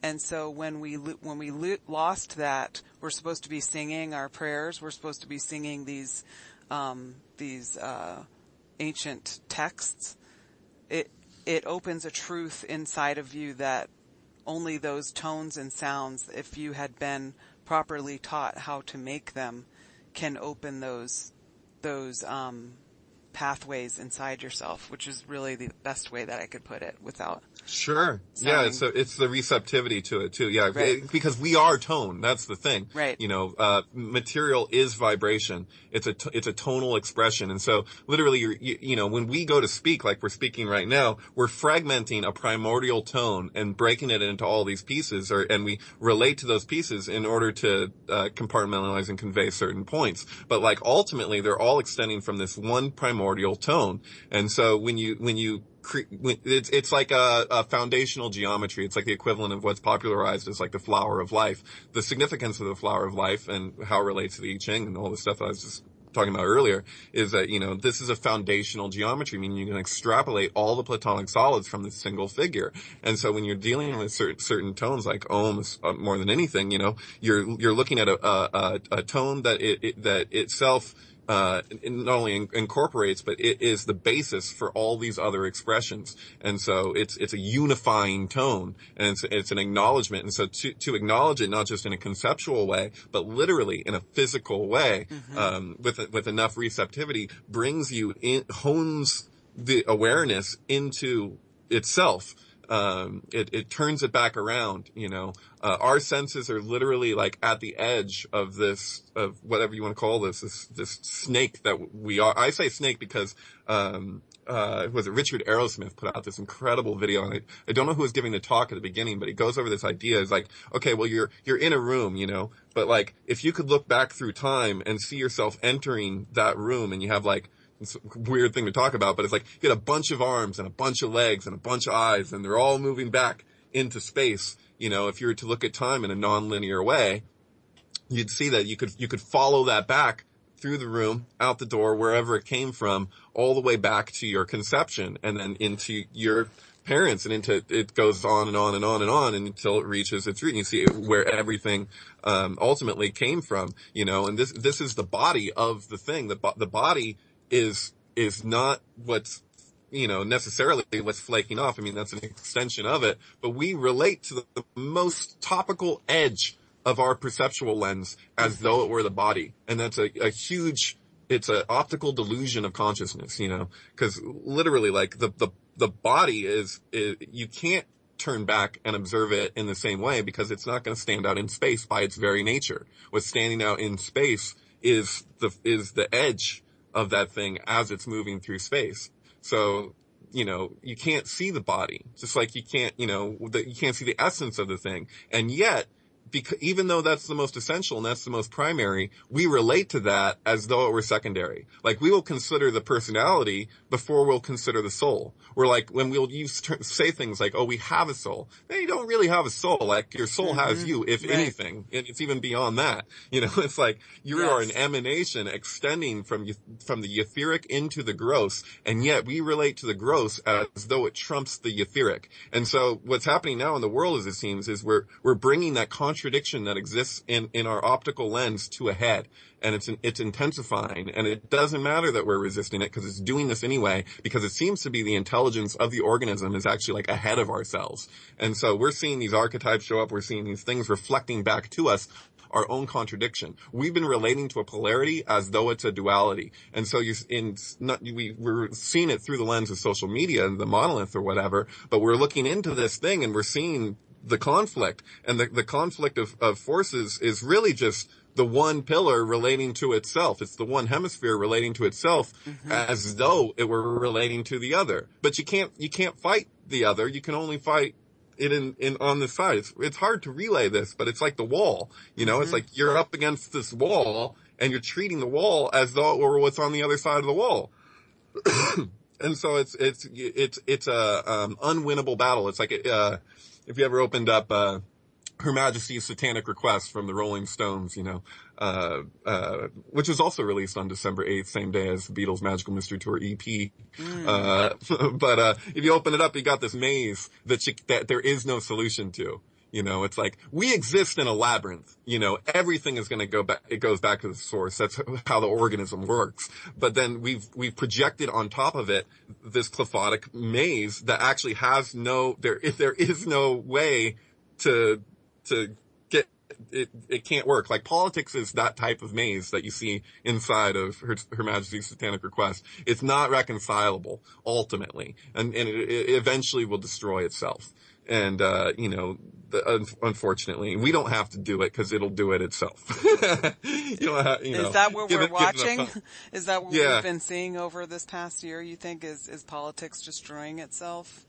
And so when we lost that, we're supposed to be singing our prayers. We're supposed to be singing these ancient texts. It opens a truth inside of you that only those tones and sounds, if you had been properly taught how to make them, can open those pathways inside yourself, which is really the best way that I could put it without. Sure. Yeah, it's the receptivity to it too. Yeah, right. Because we are tone. That's the thing. Right. Material is vibration. It's a tonal expression. And so literally when we go to speak, like we're speaking right now, we're fragmenting a primordial tone and breaking it into all these pieces, and we relate to those pieces in order to compartmentalize and convey certain points. But like ultimately they're all extending from this one primordial tone. And so it's like a foundational geometry. It's like the equivalent of what's popularized as like the flower of life. The significance of the flower of life and how it relates to the I Ching and all the stuff I was just talking about earlier is that, this is a foundational geometry, meaning you can extrapolate all the platonic solids from this single figure. And so when you're dealing with certain tones like ohms, more than anything, you're looking at a tone that that itself it not only incorporates, but it is the basis for all these other expressions. And so it's a unifying tone, and it's an acknowledgement. And so to acknowledge it, not just in a conceptual way, but literally in a physical way, with enough receptivity, brings you hones the awareness into itself. It turns it back around, our senses are literally like at the edge of of whatever you want to call this snake that we are. I say snake because, was it Richard Aerosmith put out this incredible video, and I don't know who was giving the talk at the beginning, but he goes over this idea. It's like, okay, well, you're in a room, but like, if you could look back through time and see yourself entering that room, and you have like, it's a weird thing to talk about, but it's like you get a bunch of arms and a bunch of legs and a bunch of eyes, and they're all moving back into space. If you were to look at time in a non-linear way, you'd see that you could follow that back through the room, out the door, wherever it came from, all the way back to your conception, and then into your parents, and it goes on and on and on and on until it reaches its root. And you see where everything ultimately came from, and this is the body of the thing. The body is not what's, necessarily what's flaking off. I mean, that's an extension of it, but we relate to the most topical edge of our perceptual lens as though it were the body. And that's it's an optical delusion of consciousness, because literally like the body is, you can't turn back and observe it in the same way, because it's not going to stand out in space by its very nature. What's standing out in space is the edge of that thing as it's moving through space. So, you can't see the body, just like you can't, you can't see the essence of the thing. And yet, even though that's the most essential and that's the most primary, we relate to that as though it were secondary. Like, we will consider the personality before we'll consider the soul. We're like, when we'll say things like, oh, we have a soul. No, you don't really have a soul. Like, your soul has you, if anything. It's even beyond that. It's like you are an emanation extending from the etheric into the gross, and yet we relate to the gross as though it trumps the etheric. And so what's happening now in the world, as it seems, is we're bringing that contradiction that exists in our optical lens to a head, and it's intensifying, and it doesn't matter that we're resisting it, because it's doing this anyway, because it seems to be the intelligence of the organism is actually like ahead of ourselves. And so we're seeing these archetypes show up, we're seeing these things reflecting back to us our own contradiction. We've been relating to a polarity as though it's a duality. And so we're seeing it through the lens of social media and the monolith or whatever, but we're looking into this thing and we're seeing the conflict, and the conflict of forces is really just the one pillar relating to itself. It's the one hemisphere relating to itself, as though it were relating to the other. But you can't fight the other. You can only fight it in on the side. It's hard to relay this, but it's like the wall. It's like you're up against this wall, and you're treating the wall as though it were what's on the other side of the wall. And so it's a unwinnable battle. It's like if you ever opened up Her Majesty's Satanic Request from the Rolling Stones, which was also released on December 8th, same day as the Beatles' Magical Mystery Tour EP. But if you open it up, you got this maze that there is no solution to. It's like, we exist in a labyrinth. Everything is going to go back, it goes back to the source. That's how the organism works. But then we've projected on top of it this clephotic maze that actually has there is no way to get it. It can't work. Like, politics is that type of maze that you see inside of Her Majesty's Satanic Request. It's not reconcilable ultimately, and it eventually will destroy itself. And, unfortunately, we don't have to do it because it'll do it itself. Is that what we're watching? Is that what we've been seeing over this past year, you think? Is politics destroying itself?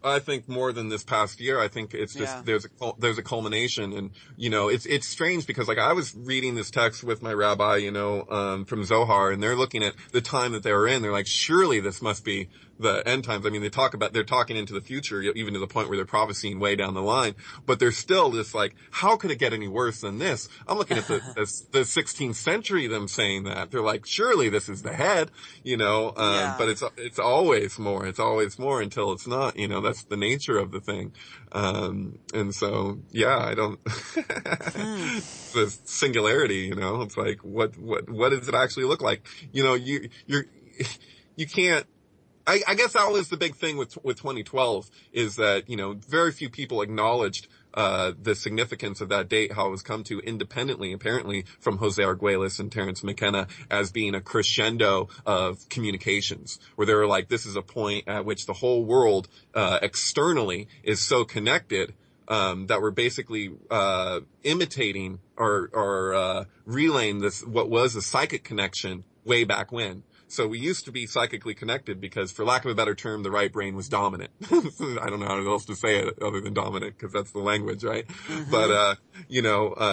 I think more than this past year. I think it's just there's a culmination, and it's strange because, like, I was reading this text with my rabbi, from Zohar, and they're looking at the time that they were in. They're like, surely this must be the end times. I mean, they're talking into the future, even to the point where they're prophesying way down the line. But they're still just like, how could it get any worse than this? I'm looking at the 16th century, them saying that. They're like, surely this is the head, but it's always more. It's always more until it's not, that's the nature of the thing. And so, I don't, the singularity, it's like, what does it actually look like? You can't, I guess that was the big thing with 2012 is that, very few people acknowledged the significance of that date, how it was come to independently, apparently, from Jose Arguelles and Terence McKenna as being a crescendo of communications, where they were like, this is a point at which the whole world externally is so connected that we're basically imitating or relaying this, what was a psychic connection way back when. So we used to be psychically connected because, for lack of a better term, the right brain was dominant. I don't know how else to say it other than dominant, because that's the language, right? Mm-hmm. But,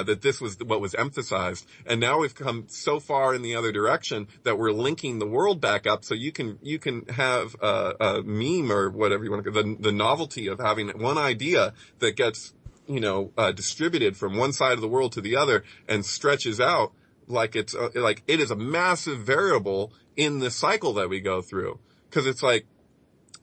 that this was what was emphasized. And now we've come so far in the other direction that we're linking the world back up. So you can have a meme or whatever you want to call the novelty of having one idea that gets, distributed from one side of the world to the other and stretches out like it is a massive variable in the cycle that we go through. Cause it's like,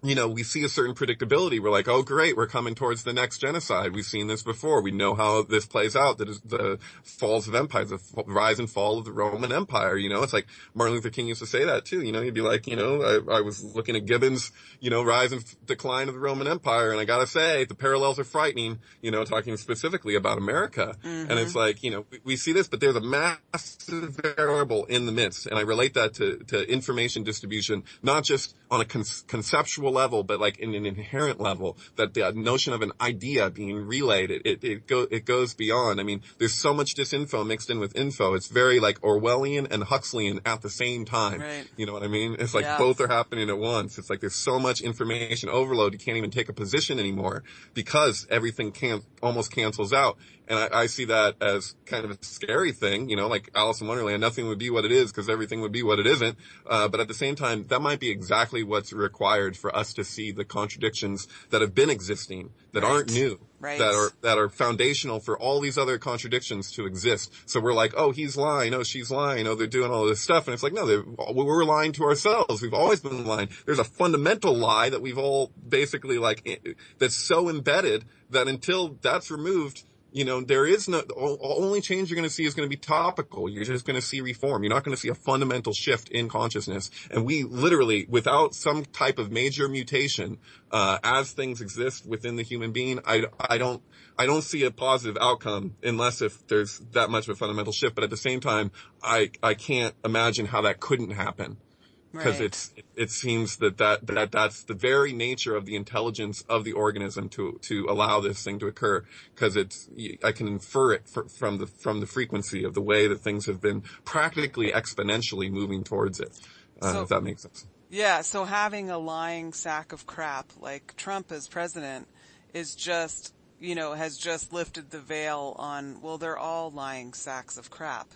we see a certain predictability. We're like, oh great, we're coming towards the next genocide. We've seen this before. We know how this plays out. That is the falls of empires, the rise and fall of the Roman Empire. It's like Martin Luther King used to say that too. He'd be like, I was looking at Gibbon's, rise and decline of the Roman Empire. And I gotta say, the parallels are frightening, talking specifically about America. Mm-hmm. And it's like, we see this, but there's a massive variable in the midst. And I relate that to information distribution, not just on a conceptual level, but like in an inherent level, that the notion of an idea being relayed, it goes beyond. I mean, there's so much disinfo mixed in with info. It's very like Orwellian and Huxleyan at the same time. Right. You know what I mean? It's like both are happening at once. It's like there's so much information overload, you can't even take a position anymore because everything almost cancels out. And I see that as kind of a scary thing, like Alice in Wonderland, nothing would be what it is because everything would be what it isn't. But at the same time, that might be exactly what's required for us to see the contradictions that have been existing, that aren't new, that are foundational for all these other contradictions to exist. So we're like, oh, he's lying. Oh, she's lying. Oh, they're doing all this stuff. And it's like, no, we're lying to ourselves. We've always been lying. There's a fundamental lie that we've all basically that's so embedded that until that's removed, there is only change you're going to see is going to be topical. You're just going to see reform. You're not going to see a fundamental shift in consciousness. And we literally, without some type of major mutation, as things exist within the human being, I don't see a positive outcome unless if there's that much of a fundamental shift. But at the same time, I can't imagine how that couldn't happen. Because it seems that's the very nature of the intelligence of the organism to allow this thing to occur. Because I can infer it from the frequency of the way that things have been practically exponentially moving towards it. If that makes sense. Yeah. So having a lying sack of crap like Trump as president is just, has just lifted the veil on, well, they're all lying sacks of crap.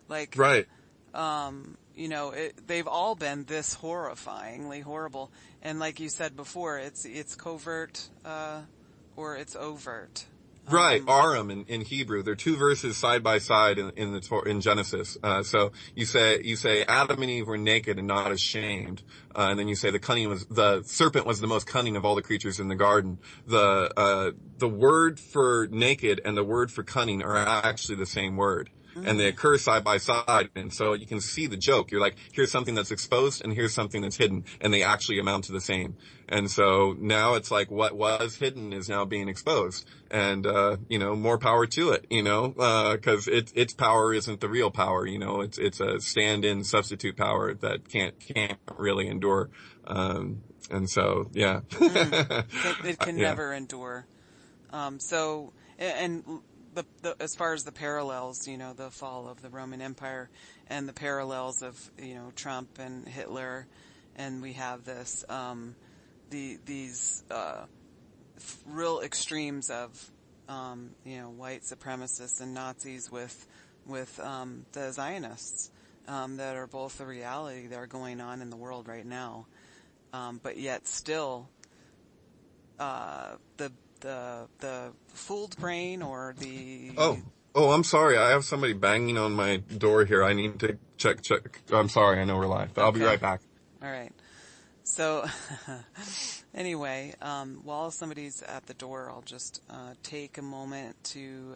Like, right. they've all been this horrifyingly horrible. And like you said before, it's covert, or it's overt. Right, Aram in Hebrew. They're two verses side by side in Genesis. So you say Adam and Eve were naked and not ashamed, and then you say the serpent was the most cunning of all the creatures in the garden. The word for naked and the word for cunning are actually the same word. And they occur side by side, and so you can see the joke. You're like, here's something that's exposed, and here's something that's hidden, and they actually amount to the same. And so now it's like what was hidden is now being exposed, and more power to it, because its power isn't the real power, it's a stand-in substitute power that can't really endure, and so yeah, it can never endure. As far as the parallels, the fall of the Roman Empire and the parallels of, Trump and Hitler, and we have this, these real extremes of, white supremacists and Nazis with the Zionists, that are both a reality that are going on in the world right now. But yet still, the fooled brain or the... Oh, I'm sorry. I have somebody banging on my door here. I need to check. I'm sorry. I know we're live. I'll be right back. All right. So, anyway, while somebody's at the door, I'll just take a moment to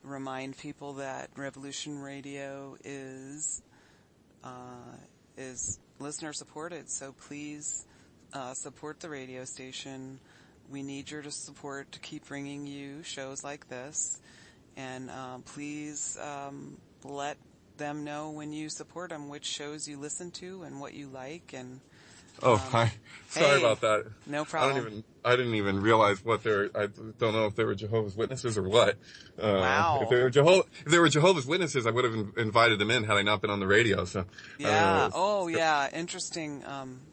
remind people that Revolution Radio is listener supported. So please support the radio station. We need your support to keep bringing you shows like this. And please let them know when you support them which shows you listen to and what you like. And hi. Sorry about that. No problem. I didn't even realize I don't know if they were Jehovah's Witnesses or what. Wow. If they were Jehovah's Witnesses, I would have invited them in had I not been on the radio. So yeah. Yeah. Interesting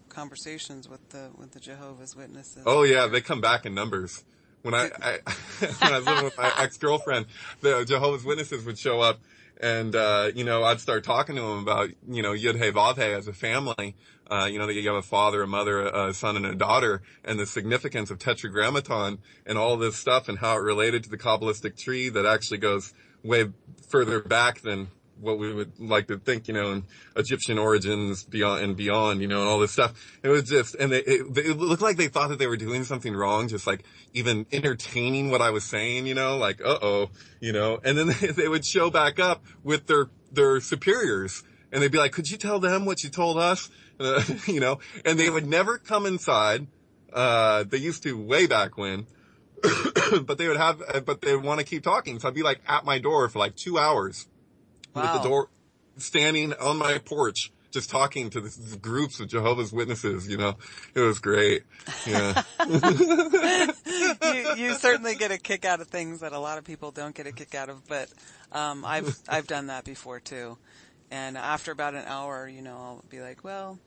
conversations with the Jehovah's Witnesses. Oh yeah, they come back in numbers. When I when I was living with my ex-girlfriend, the Jehovah's Witnesses would show up, and I'd start talking to them about Yud Hey Vav Hey as a family. That you have a father, a mother, a son, and a daughter, and the significance of Tetragrammaton and all this stuff, and how it related to the Kabbalistic tree that actually goes way further back than what we would like to think, and Egyptian origins beyond, and all this stuff. It was just, and it looked like they thought that they were doing something wrong, just like even entertaining what I was saying, like, and then they would show back up with their superiors, and they'd be like, could you tell them what you told us? And they would never come inside. They used to way back when. but they would want to keep talking. So I'd be like at my door for like 2 hours. Wow. With the door, standing on my porch, just talking to these groups of Jehovah's Witnesses, it was great. Yeah. You certainly get a kick out of things that a lot of people don't get a kick out of, but, I've done that before too. And after about an hour, I'll be like, well,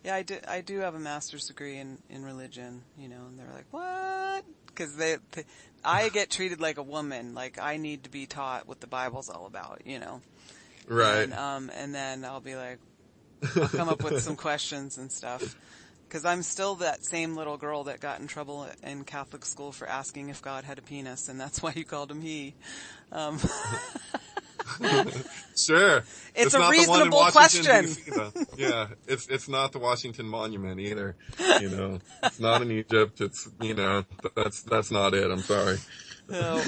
yeah, I do have a master's degree in religion, and they're like, what? Cause I get treated like a woman, like I need to be taught what the Bible's all about, Right. And then I'll be like, I'll come up with some questions and stuff. Cause I'm still that same little girl that got in trouble in Catholic school for asking if God had a penis, and that's why you called him he. Sure. It's a not reasonable the one in Washington, question. DC, yeah. It's not the Washington Monument either. It's not in Egypt. It's, that's not it. I'm sorry. No.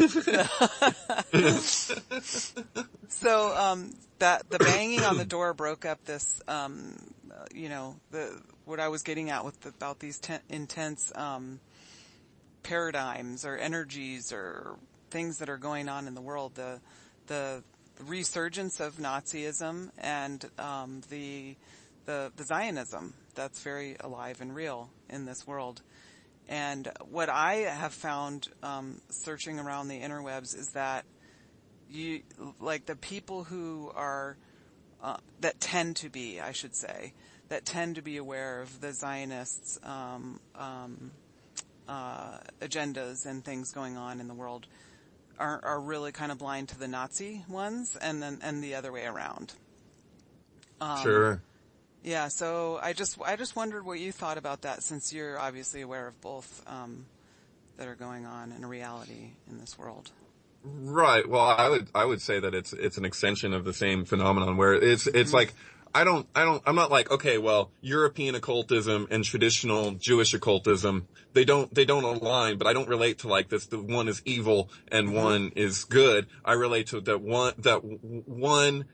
So, that the banging on the door broke up this, what I was getting at about these intense, paradigms or energies or things that are going on in the world. The resurgence of Nazism and the Zionism that's very alive and real in this world. And what I have found searching around the interwebs is that the people who are that tend to be aware of the Zionists' agendas and things going on in the world are really kind of blind to the Nazi ones, and the other way around. Sure. Yeah, so I just wondered what you thought about that, since you're obviously aware of both that are going on in reality in this world. Right. Well, I would say that it's an extension of the same phenomenon where it's like, I'm not like, okay, well, European occultism and traditional Jewish occultism, they don't align, but I don't relate to like this, the one is evil and one is good. I relate to that one,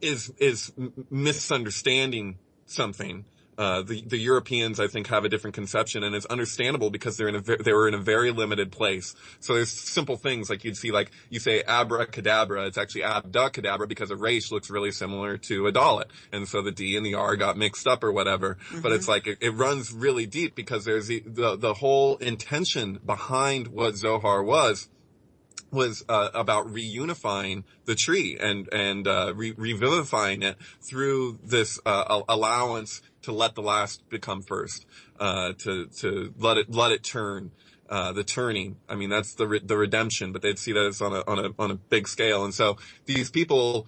is misunderstanding something. The Europeans, I think, have a different conception, and it's understandable because they were in a very limited place. So there's simple things like you say abracadabra, it's actually abducadabra because a race looks really similar to a dalit. And so the D and the R got mixed up or whatever. But it's like, it runs really deep because there's the whole intention behind what Zohar was about reunifying the tree and revivifying it through this allowance to let the last become first, to let it turn, the turning. I mean, that's the redemption, but they'd see that as on a big scale. And so these people,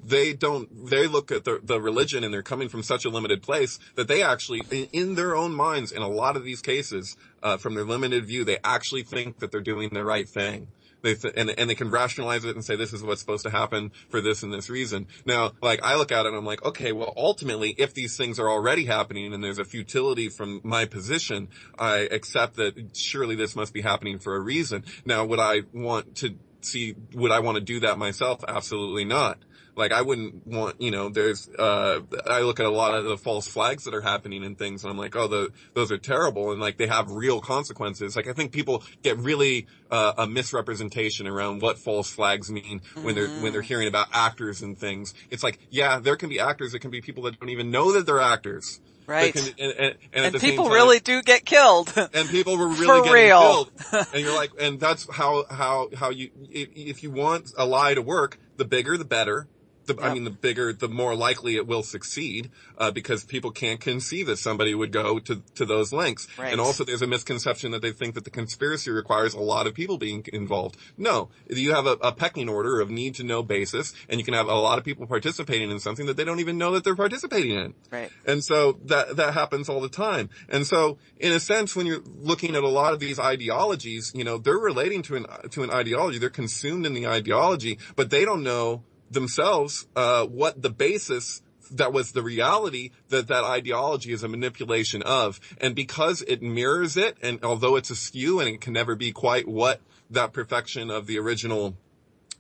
they look at the religion, and they're coming from such a limited place that they actually, in their own minds, in a lot of these cases, from their limited view, they actually think that they're doing the right thing. And they can rationalize it and say, this is what's supposed to happen for this and this reason. Now, like, I look at it and I'm like, okay, well, ultimately, if these things are already happening and there's a futility from my position, I accept that surely this must be happening for a reason. Now, would I want to do that myself? Absolutely not. Like, I wouldn't want, I look at a lot of the false flags that are happening and things, and I'm like, oh, those are terrible, and like, they have real consequences. Like, I think people get really, a misrepresentation around what false flags mean when they're hearing about actors and things. It's like, yeah, there can be actors, there can be people that don't even know that they're actors. Right. And people really do get killed. And people were really getting killed. And you're like, and that's how you, if you want a lie to work, the bigger, the better. I mean, the bigger, the more likely it will succeed, because people can't conceive that somebody would go to those lengths. Right. And also there's a misconception that they think that the conspiracy requires a lot of people being involved. No. You have a pecking order of need to know basis, and you can have a lot of people participating in something that they don't even know that they're participating in. Right. And so that happens all the time. And so, in a sense, when you're looking at a lot of these ideologies, they're relating to an ideology. They're consumed in the ideology, but they don't know themselves what the basis that was the reality that ideology is a manipulation of. And because it mirrors it, and although it's askew and it can never be quite what that perfection of the original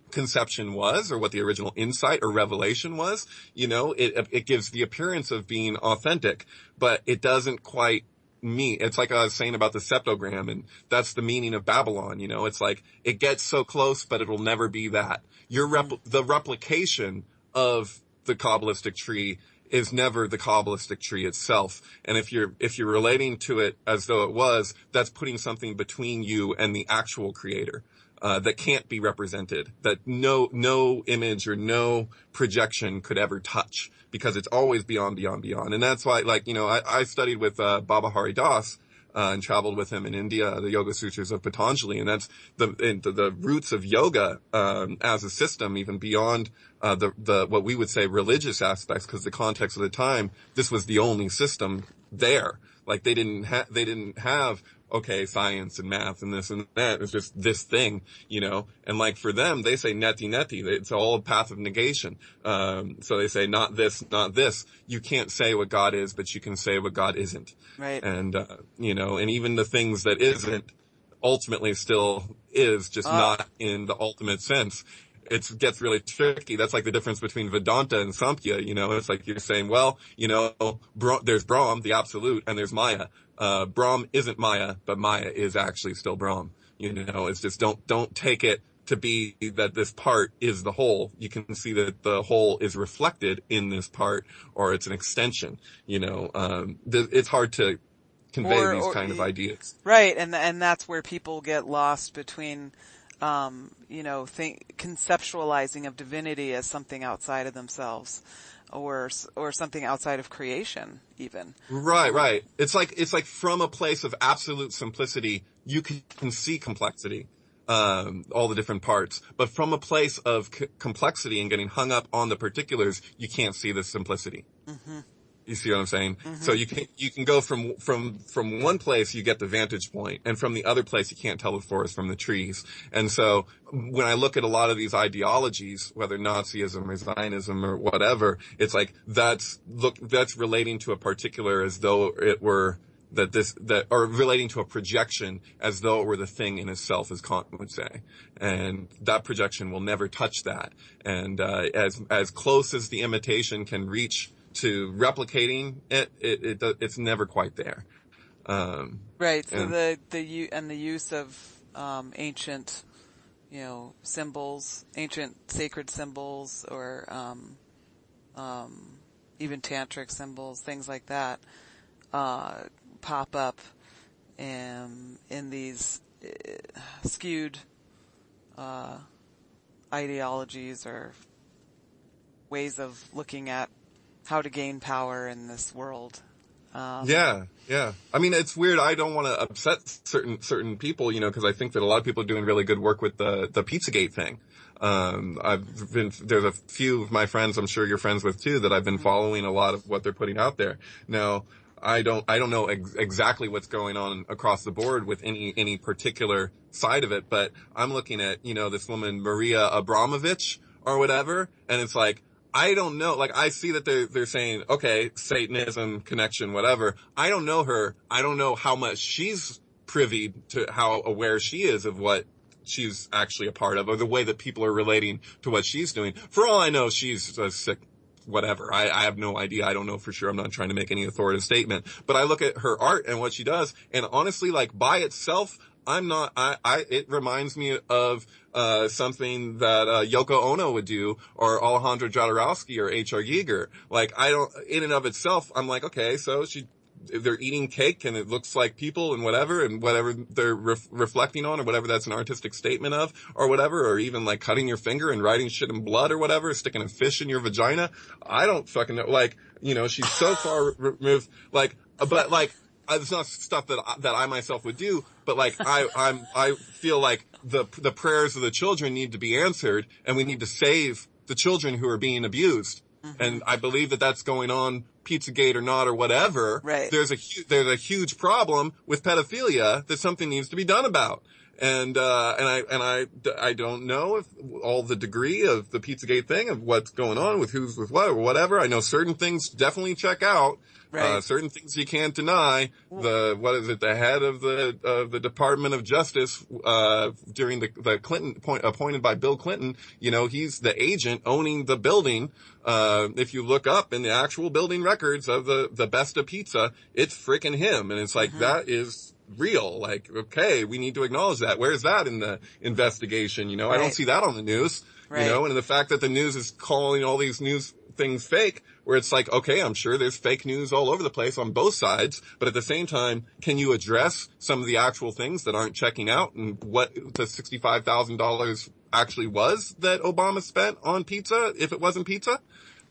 conception was, or what the original insight or revelation was, it gives the appearance of being authentic, but it doesn't quite mean. It's like I was saying about the septogram, and that's the meaning of Babylon. It's like, it gets so close, but it'll never be that. The replication of the Kabbalistic tree is never the Kabbalistic tree itself. And if you're relating to it as though it was, that's putting something between you and the actual creator, that can't be represented, that no image or no projection could ever touch, because it's always beyond. And that's why, I studied with Baba Hari Das, and traveled with him in India, the Yoga Sutras of Patanjali, and that's the roots of yoga as a system, even beyond the what we would say religious aspects, because the context of the time, this was the only system there. Like, they didn't have okay, science and math and this and that. It's just this thing, and like, for them, they say neti. It's all a path of negation. So they say not this, not this. You can't say what God is, but you can say what God isn't. Right. And, and even the things that isn't ultimately still is, just not in the ultimate sense. It gets really tricky. That's like the difference between Vedanta and Samkhya. It's like you're saying, well, there's Brahm, the absolute, and there's Maya. Brahm isn't Maya, but Maya is actually still Brahm. It's just, don't take it to be that this part is the whole. You can see that the whole is reflected in this part, or it's an extension. It's hard to convey these kind of ideas. Right. And that's where people get lost between, conceptualizing of divinity as something outside of themselves, or something outside of creation, even. Right. It's like from a place of absolute simplicity, you can see complexity. all the different parts. But from a place of complexity and getting hung up on the particulars, you can't see the simplicity. Mm-hmm. You see what I'm saying? Mm-hmm. So you can go from one place, you get the vantage point, and from the other place, you can't tell the forest from the trees. And so when I look at a lot of these ideologies, whether Nazism or Zionism or whatever, it's like that's relating to a particular as though it were or relating to a projection as though it were the thing in itself, as Kant would say. And that projection will never touch that. And as close as the imitation can reach to replicating it's never quite there. Right. So the use of ancient, symbols, ancient sacred symbols, or even tantric symbols, things like that, pop up in these skewed ideologies or ways of looking at how to gain power in this world. Yeah. I mean, it's weird. I don't want to upset certain people, because I think that a lot of people are doing really good work with the Pizzagate thing. There's a few of my friends, I'm sure you're friends with too, that I've been following a lot of what they're putting out there. Now, I don't know exactly what's going on across the board with any particular side of it, but I'm looking at, this woman, Maria Abramovich or whatever, and it's like, I don't know. Like, I see that they're saying, okay, Satanism, connection, whatever. I don't know her. I don't know how much she's privy to, how aware she is of what she's actually a part of, or the way that people are relating to what she's doing. For all I know, she's a sick whatever. I have no idea. I don't know for sure. I'm not trying to make any authoritative statement. But I look at her art and what she does, and honestly, like, by itself, it reminds me of something that Yoko Ono would do, or Alejandro Jodorowsky, or H.R. Giger. Like, in and of itself, I'm like, okay, so they're eating cake and it looks like people and whatever they're reflecting on, or whatever that's an artistic statement of, or whatever, or even like cutting your finger and writing shit in blood or whatever, sticking a fish in your vagina. I don't fucking know. Like, she's so far removed, like, but like, it's not stuff that I myself would do, but like, I feel like the prayers of the children need to be answered, and we need to save the children who are being abused. Mm-hmm. And I believe that that's going on, Pizzagate or not, or whatever. Right. There's a huge problem with pedophilia that something needs to be done about. And I don't know if all the degree of the Pizzagate thing, of what's going on with who's with what or whatever. I know certain things definitely check out. Right. Certain things you can't the head of the Department of Justice, during the Clinton appointed by Bill Clinton, he's the agent owning the building. If you look up in the actual building records of the Besta Pizza, it's freaking him. And it's like, mm-hmm. That is real. Like, okay, we need to acknowledge that. Where's that in the investigation? Right. I don't see that on the news, right. And the fact that the news is calling all these news things fake, where it's like, okay, I'm sure there's fake news all over the place on both sides, but at the same time, can you address some of the actual things that aren't checking out, and what the $65,000 actually was that Obama spent on pizza, if it wasn't pizza?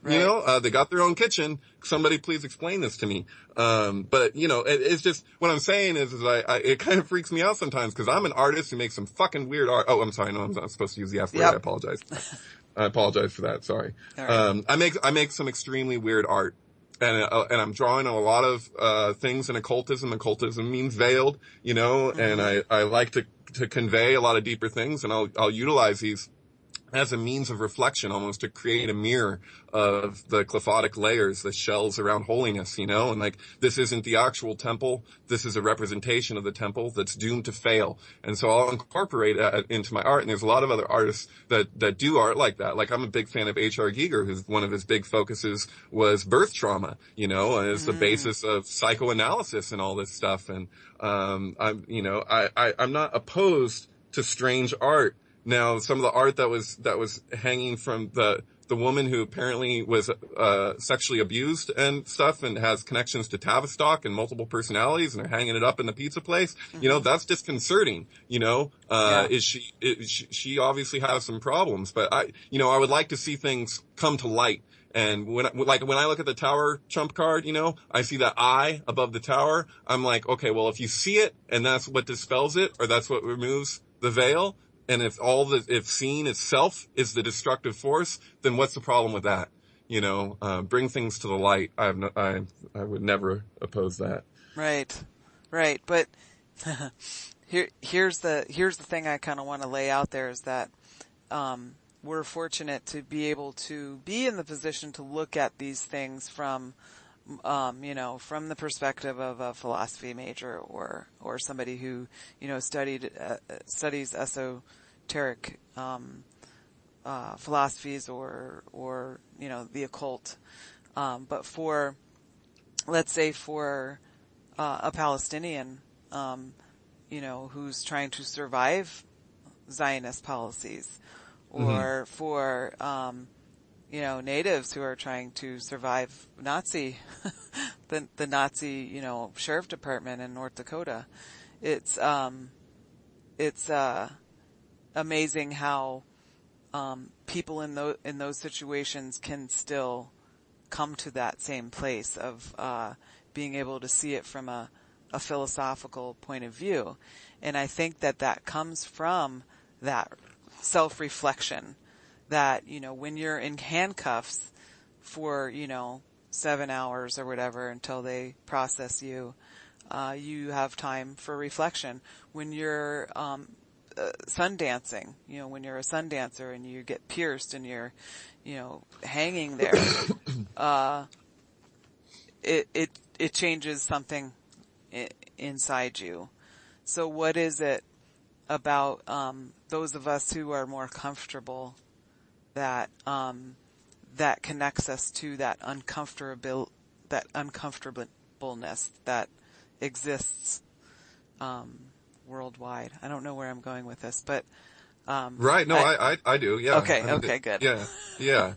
Right. They got their own kitchen. Somebody please explain this to me. But it's just, what I'm saying is it kind of freaks me out sometimes, because I'm an artist who makes some fucking weird art. Oh, I'm sorry. No, I'm not supposed to use the F word. Yep. I apologize. I apologize for that. Sorry. Right. I make some extremely weird art, and I'm drawing on a lot of things in occultism. Occultism means veiled, mm-hmm. and I like to convey a lot of deeper things, and I'll utilize these as a means of reflection, almost to create a mirror of the clephotic layers, the shells around holiness, and like, this isn't the actual temple. This is a representation of the temple that's doomed to fail. And so I'll incorporate that into my art. And there's a lot of other artists that do art like that. Like, I'm a big fan of H.R. Giger, who's one of his big focuses was birth trauma, as the basis of psychoanalysis and all this stuff. And, I'm not opposed to strange art. Now, some of the art that was hanging from the woman who apparently was sexually abused and stuff, and has connections to Tavistock and multiple personalities, and are hanging it up in the pizza place, mm-hmm. That's disconcerting. Yeah. She obviously has some problems, but I would like to see things come to light. And when I look at the tower trump card, I see that eye above the tower. I'm like, okay, well, if you see it and that's what dispels it, or that's what removes the veil, And if if seeing itself is the destructive force, then what's the problem with that? Bring things to the light. I would never oppose that. Right. But here's the thing I kind of want to lay out there is that, we're fortunate to be able to be in the position to look at these things from, from the perspective of a philosophy major or somebody who, studies esoteric, philosophies or, the occult. But let's say for a Palestinian, who's trying to survive Zionist policies, or for, natives who are trying to survive Nazi, the Nazi, sheriff department in North Dakota. It's amazing how, people in those situations can still come to that same place of, being able to see it from a philosophical point of view. And I think that comes from that self-reflection that, when you're in handcuffs for, 7 hours or whatever until they process you, you have time for reflection. When you're, sun dancing, when you're a sun dancer and you get pierced and you're, hanging there, it changes something inside you. So what is it about those of us who are more comfortable that connects us to that uncomfortableness that exists worldwide? I don't know where I'm going with this, but right. No, I do. Yeah. Okay, good. Yeah.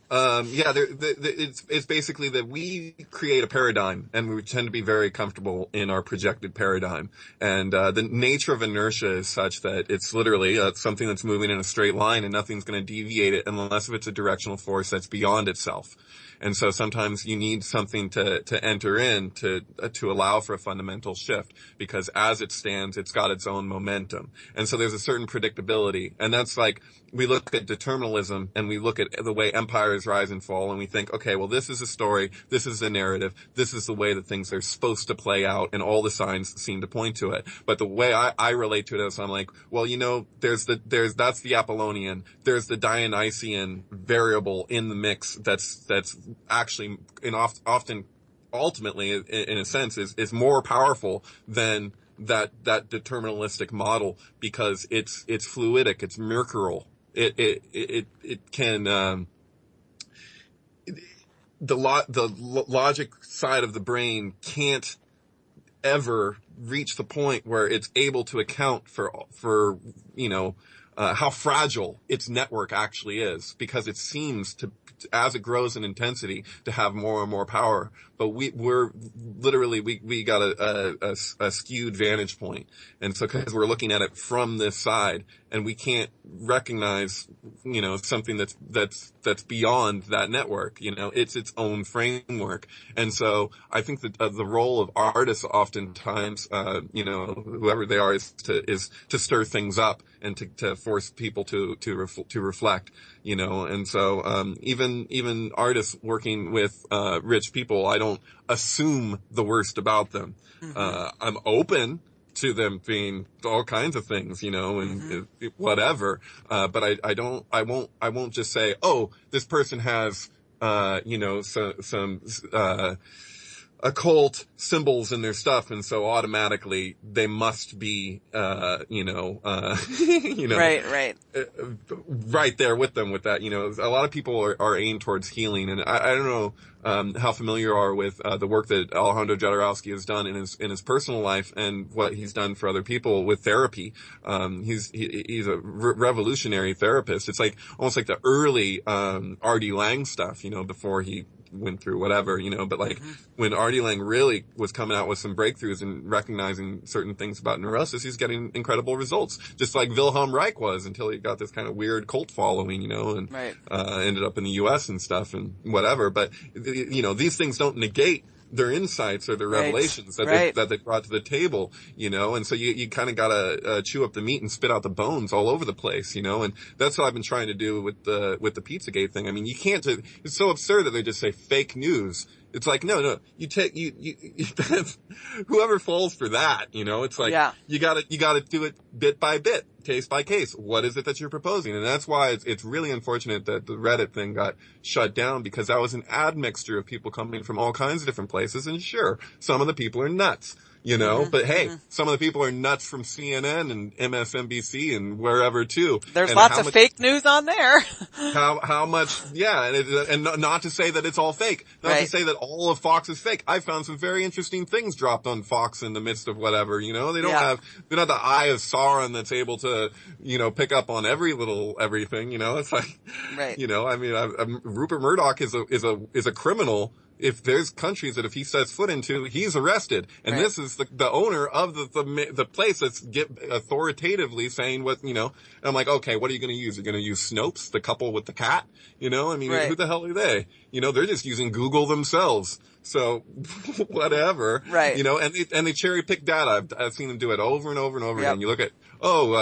It's basically that we create a paradigm and we tend to be very comfortable in our projected paradigm. And, the nature of inertia is such that it's literally something that's moving in a straight line and nothing's going to deviate it unless if it's a directional force that's beyond itself. And so sometimes you need something to enter in to allow for a fundamental shift, because as it stands, it's got its own momentum. And so there's a certain predictability. And that's like, we look at determinism and we look at the way empires rise and fall and we think, okay, well, this is a story. This is a narrative. This is the way that things are supposed to play out. And all the signs seem to point to it. But the way I relate to it is I'm like, well, that's the Apollonian. There's the Dionysian variable in the mix that's actually often ultimately in a sense is more powerful than that deterministic model, because it's fluidic, it's mercurial. It can the logic side of the brain can't ever reach the point where it's able to account for how fragile its network actually is, because it seems to, as it grows in intensity, to have more and more power. But we're literally, we got a skewed vantage point. And so, cause we're looking at it from this side and we can't recognize, something that's beyond that network. It's its own framework. And so I think that the role of artists oftentimes, whoever they are, is to stir things up and to force people to reflect, and so, even artists working with, rich people, I don't assume the worst about them. Mm-hmm. I'm open to them being all kinds of things, and mm-hmm. Whatever. But I won't just say, oh, this person has, some occult symbols in their stuff, and so automatically they must be, right there with them with that. A lot of people are aimed towards healing, and I don't know how familiar you are with the work that Alejandro Jodorowsky has done in his personal life and what he's done for other people with therapy. He's a revolutionary therapist. It's like almost like the early R.D. Laing stuff, before he went through whatever, but like mm-hmm. when R.D. Laing really was coming out with some breakthroughs and recognizing certain things about neurosis, he's getting incredible results, just like Wilhelm Reich was, until he got this kind of weird cult following, and right. Ended up in the U.S. and stuff and whatever. But these things don't negate their insights or their Right. revelations that Right. they brought to the table, and so you kind of gotta chew up the meat and spit out the bones all over the place, and that's what I've been trying to do with the Pizzagate thing. I mean, you can't it's so absurd that they just say fake news. It's like, no, you take, whoever falls for that, it's like, Yeah. you gotta do it bit by bit, case by case. What is it that you're proposing? And that's why it's really unfortunate that the Reddit thing got shut down, because that was an admixture of people coming from all kinds of different places. And sure, some of the people are nuts. But hey, some of the people are nuts from CNN and MSNBC and wherever too. There's And lots of fake news on there. how much, yeah, and not to say that it's all fake, not Right. to say that all of Fox is fake. I found some very interesting things dropped on Fox in the midst of whatever, they don't Yeah. they're not the eye of Sauron that's able to, pick up on everything, it's like, Right. I mean, Rupert Murdoch is a criminal. If there's countries that if he sets foot into, he's arrested. And Right. this is the owner of the place that's authoritatively saying what, and I'm like, okay, what are you going to use? You're going to use Snopes, the couple with the cat? I mean, Right. who the hell are they? They're just using Google themselves. So, whatever. Right. And they cherry pick data. I've seen them do it over and over and over Yep. again. You look at,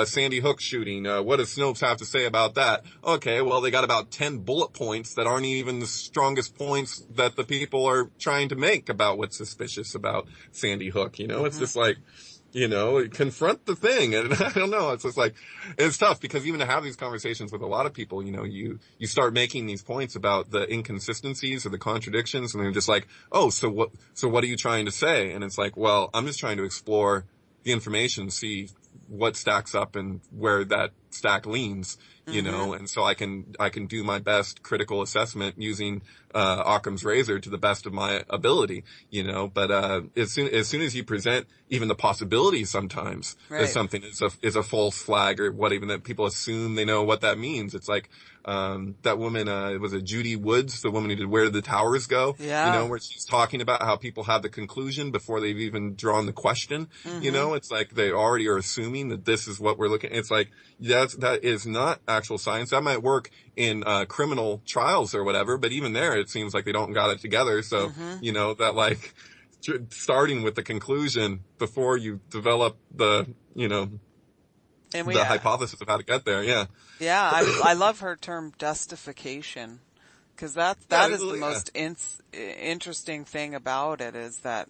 Sandy Hook shooting. What does Snopes have to say about that? Okay, well, they got about 10 bullet points that aren't even the strongest points that the people are trying to make about what's suspicious about Sandy Hook. It's just like, confront the thing. And I don't know. It's just like, it's tough because even to have these conversations with a lot of people, you start making these points about the inconsistencies or the contradictions, and they're just like, so what are you trying to say? And it's like, well, I'm just trying to explore the information, see what stacks up and where that stack leans, and so I can do my best critical assessment using, Occam's razor to the best of my ability, but, as soon as you present even the possibility sometimes Right. that something is a false flag or what even that people assume they know what that means. It's like, that woman, was it Judy Woods, the woman who did Where Did the Towers Go? Yeah. Where she's talking about how people have the conclusion before they've even drawn the question. It's like they already are assuming that this is what we're looking at. It's like, that is not actual science. That might work in, criminal trials or whatever, but even there, it seems like they don't got it together. So, that like, starting with the conclusion before you develop the, And the hypothesis of how to get there. Yeah. Yeah, I love her term justification, because that is the most interesting thing about it, is that,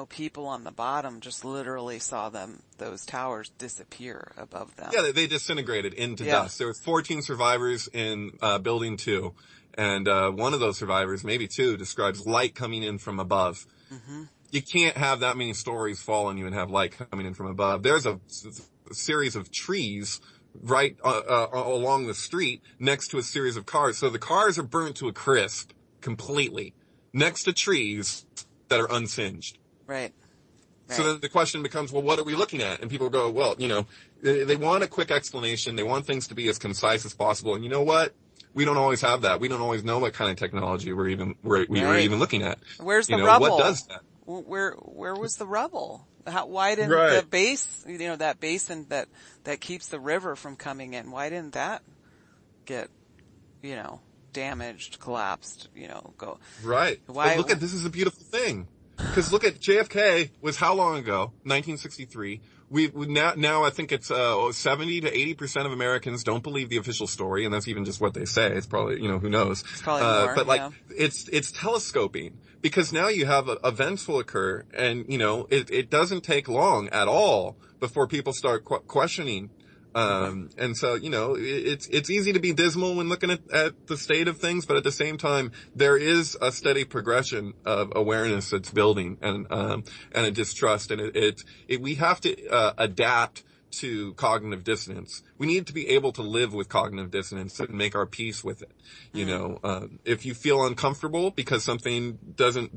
people on the bottom just literally saw those towers disappear above them. Yeah, they disintegrated into dust. There were 14 survivors in building 2, and one of those survivors, maybe 2, describes light coming in from above. You can't have that many stories fall on you and have light coming in from above. There's a series of trees right along the street next to a series of cars. So the cars are burnt to a crisp completely next to trees that are unsinged. Right. So then the question becomes, well, what are we looking at? And people go, well, they want a quick explanation. They want things to be as concise as possible. And you know what? We don't always have that. We don't always know what kind of technology we were even looking at. Where's the rubble? What does that? Where was the rubble? Why didn't Right. the base, that basin that keeps the river from coming in, why didn't that get, damaged, collapsed, go? Right. Why? But this is a beautiful thing. Because look at JFK was how long ago? 1963. We now I think it's 70 to 80% of Americans don't believe the official story, and that's even just what they say. It's probably who knows. It's probably more, but yeah. it's telescoping, because now you have events will occur, and it doesn't take long at all before people start questioning. And so, it's easy to be dismal when looking at the state of things, but at the same time, there is a steady progression of awareness that's building and a distrust. And we have to, adapt to cognitive dissonance. We need to be able to live with cognitive dissonance and make our peace with it. If you feel uncomfortable because something doesn't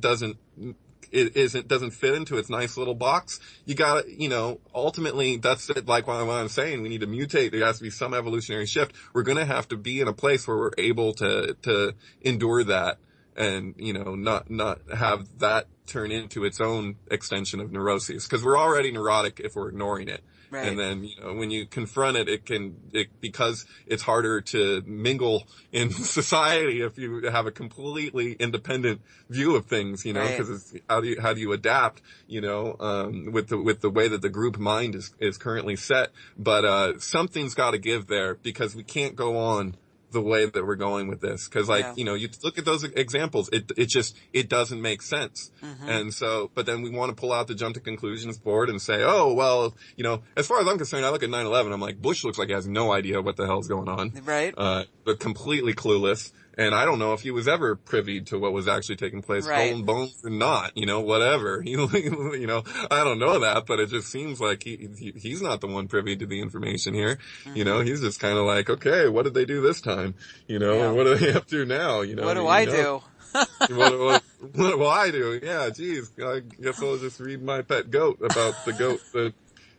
fit into its nice little box, you gotta, ultimately that's it. Like what I'm saying, we need to mutate. There has to be some evolutionary shift. We're gonna have to be in a place where we're able to endure that and, not have that turn into its own extension of neuroses. Cause we're already neurotic if we're ignoring it. Right. And then, when you confront it, because it's harder to mingle in society if you have a completely independent view of things, Right. cause it's, how do you adapt, with the way that the group mind is currently set. But, something's gotta give there because we can't go on the way that we're going with this. Cause you look at those examples, it doesn't make sense. Mm-hmm. And so, but then we want to pull out the jump to conclusions board and say, oh, well, as far as I'm concerned, I look at 9/11, I'm like, Bush looks like he has no idea what the hell's going on. Right. But completely clueless. And I don't know if he was ever privy to what was actually taking place, Right. Skull and Bones or not, whatever. I don't know that, but it just seems like he's not the one privy to the information here. Mm-hmm. He's just kind of like, okay, what did they do this time? Yeah. And what do they have to do now? What do I do? what do I do? Yeah, geez, I guess I'll just read My Pet Goat about the goat that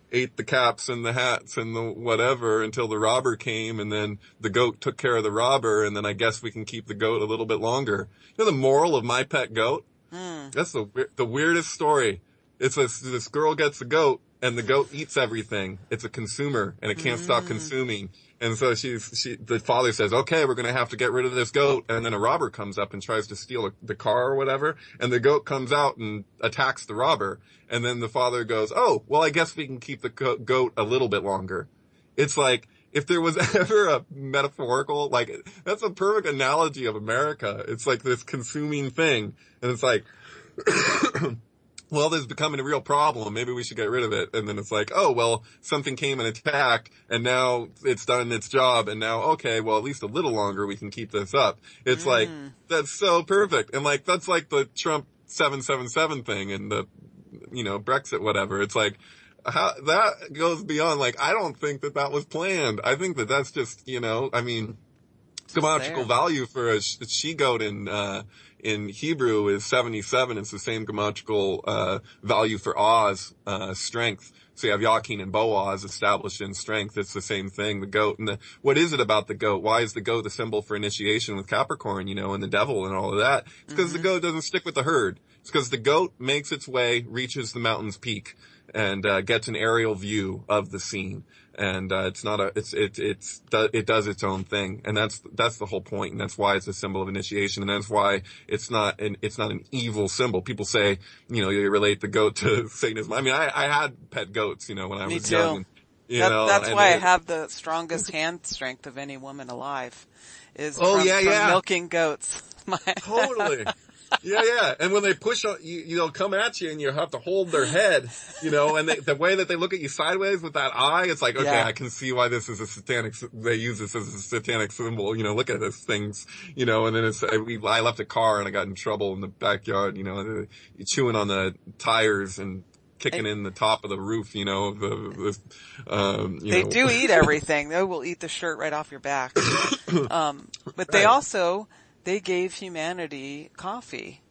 ate the caps and the hats and the whatever until the robber came, and then the goat took care of the robber, and then I guess we can keep the goat a little bit longer. The moral of My Pet Goat? That's the weirdest story. It's this girl gets a goat, and the goat eats everything. It's a consumer, and it can't stop consuming. And so the father says, okay, we're going to have to get rid of this goat. And then a robber comes up and tries to steal the car or whatever. And the goat comes out and attacks the robber. And then the father goes, oh, well, I guess we can keep the goat a little bit longer. It's like, if there was ever a metaphorical, that's a perfect analogy of America. It's like this consuming thing. And it's like, well, this is becoming a real problem. Maybe we should get rid of it. And then it's like, oh, well, something came and attacked, and now it's done its job, and now, okay, well, at least a little longer we can keep this up. It's like, that's so perfect. And that's like the Trump 777 thing and the, Brexit, whatever. It's like, how that goes beyond, I don't think that was planned. I think that's just, grammatical value for a she-goat in Hebrew is 77. It's the same grammatical value for Oz, strength. So you have Yakin and Boaz established in strength. It's the same thing, the goat. And what is it about the goat? Why is the goat the symbol for initiation with Capricorn, and the devil and all of that? It's because the goat doesn't stick with the herd. It's because the goat makes its way, reaches the mountain's peak, and gets an aerial view of the scene. And it does its own thing, and that's the whole point, and that's why it's a symbol of initiation, and that's why it's not an evil symbol. People say, you relate the goat to Satanism. I mean, I had pet goats, when I was young. That's why I have the strongest hand strength of any woman alive, is from milking goats. Totally. Yeah. And when they push on, they'll come at you and you have to hold their head, and the way that they look at you sideways with that eye, it's like, okay, I can see why this is a satanic, they use this as a satanic symbol, look at this things, and then I left a car and I got in trouble in the backyard, chewing on the tires and kicking in the top of the roof, they do eat everything. They will eat the shirt right off your back. But they gave humanity coffee.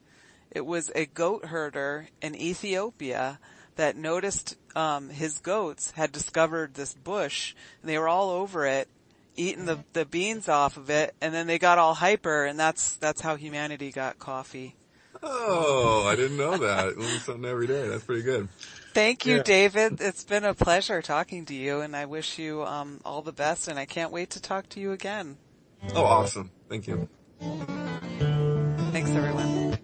It was a goat herder in Ethiopia that noticed his goats had discovered this bush, and they were all over it, eating the beans off of it, and then they got all hyper, and that's how humanity got coffee. Oh, I didn't know that. Learn something every day. That's pretty good. Thank you, David. It's been a pleasure talking to you, and I wish you all the best, and I can't wait to talk to you again. Oh, awesome. Thank you. Thanks, everyone.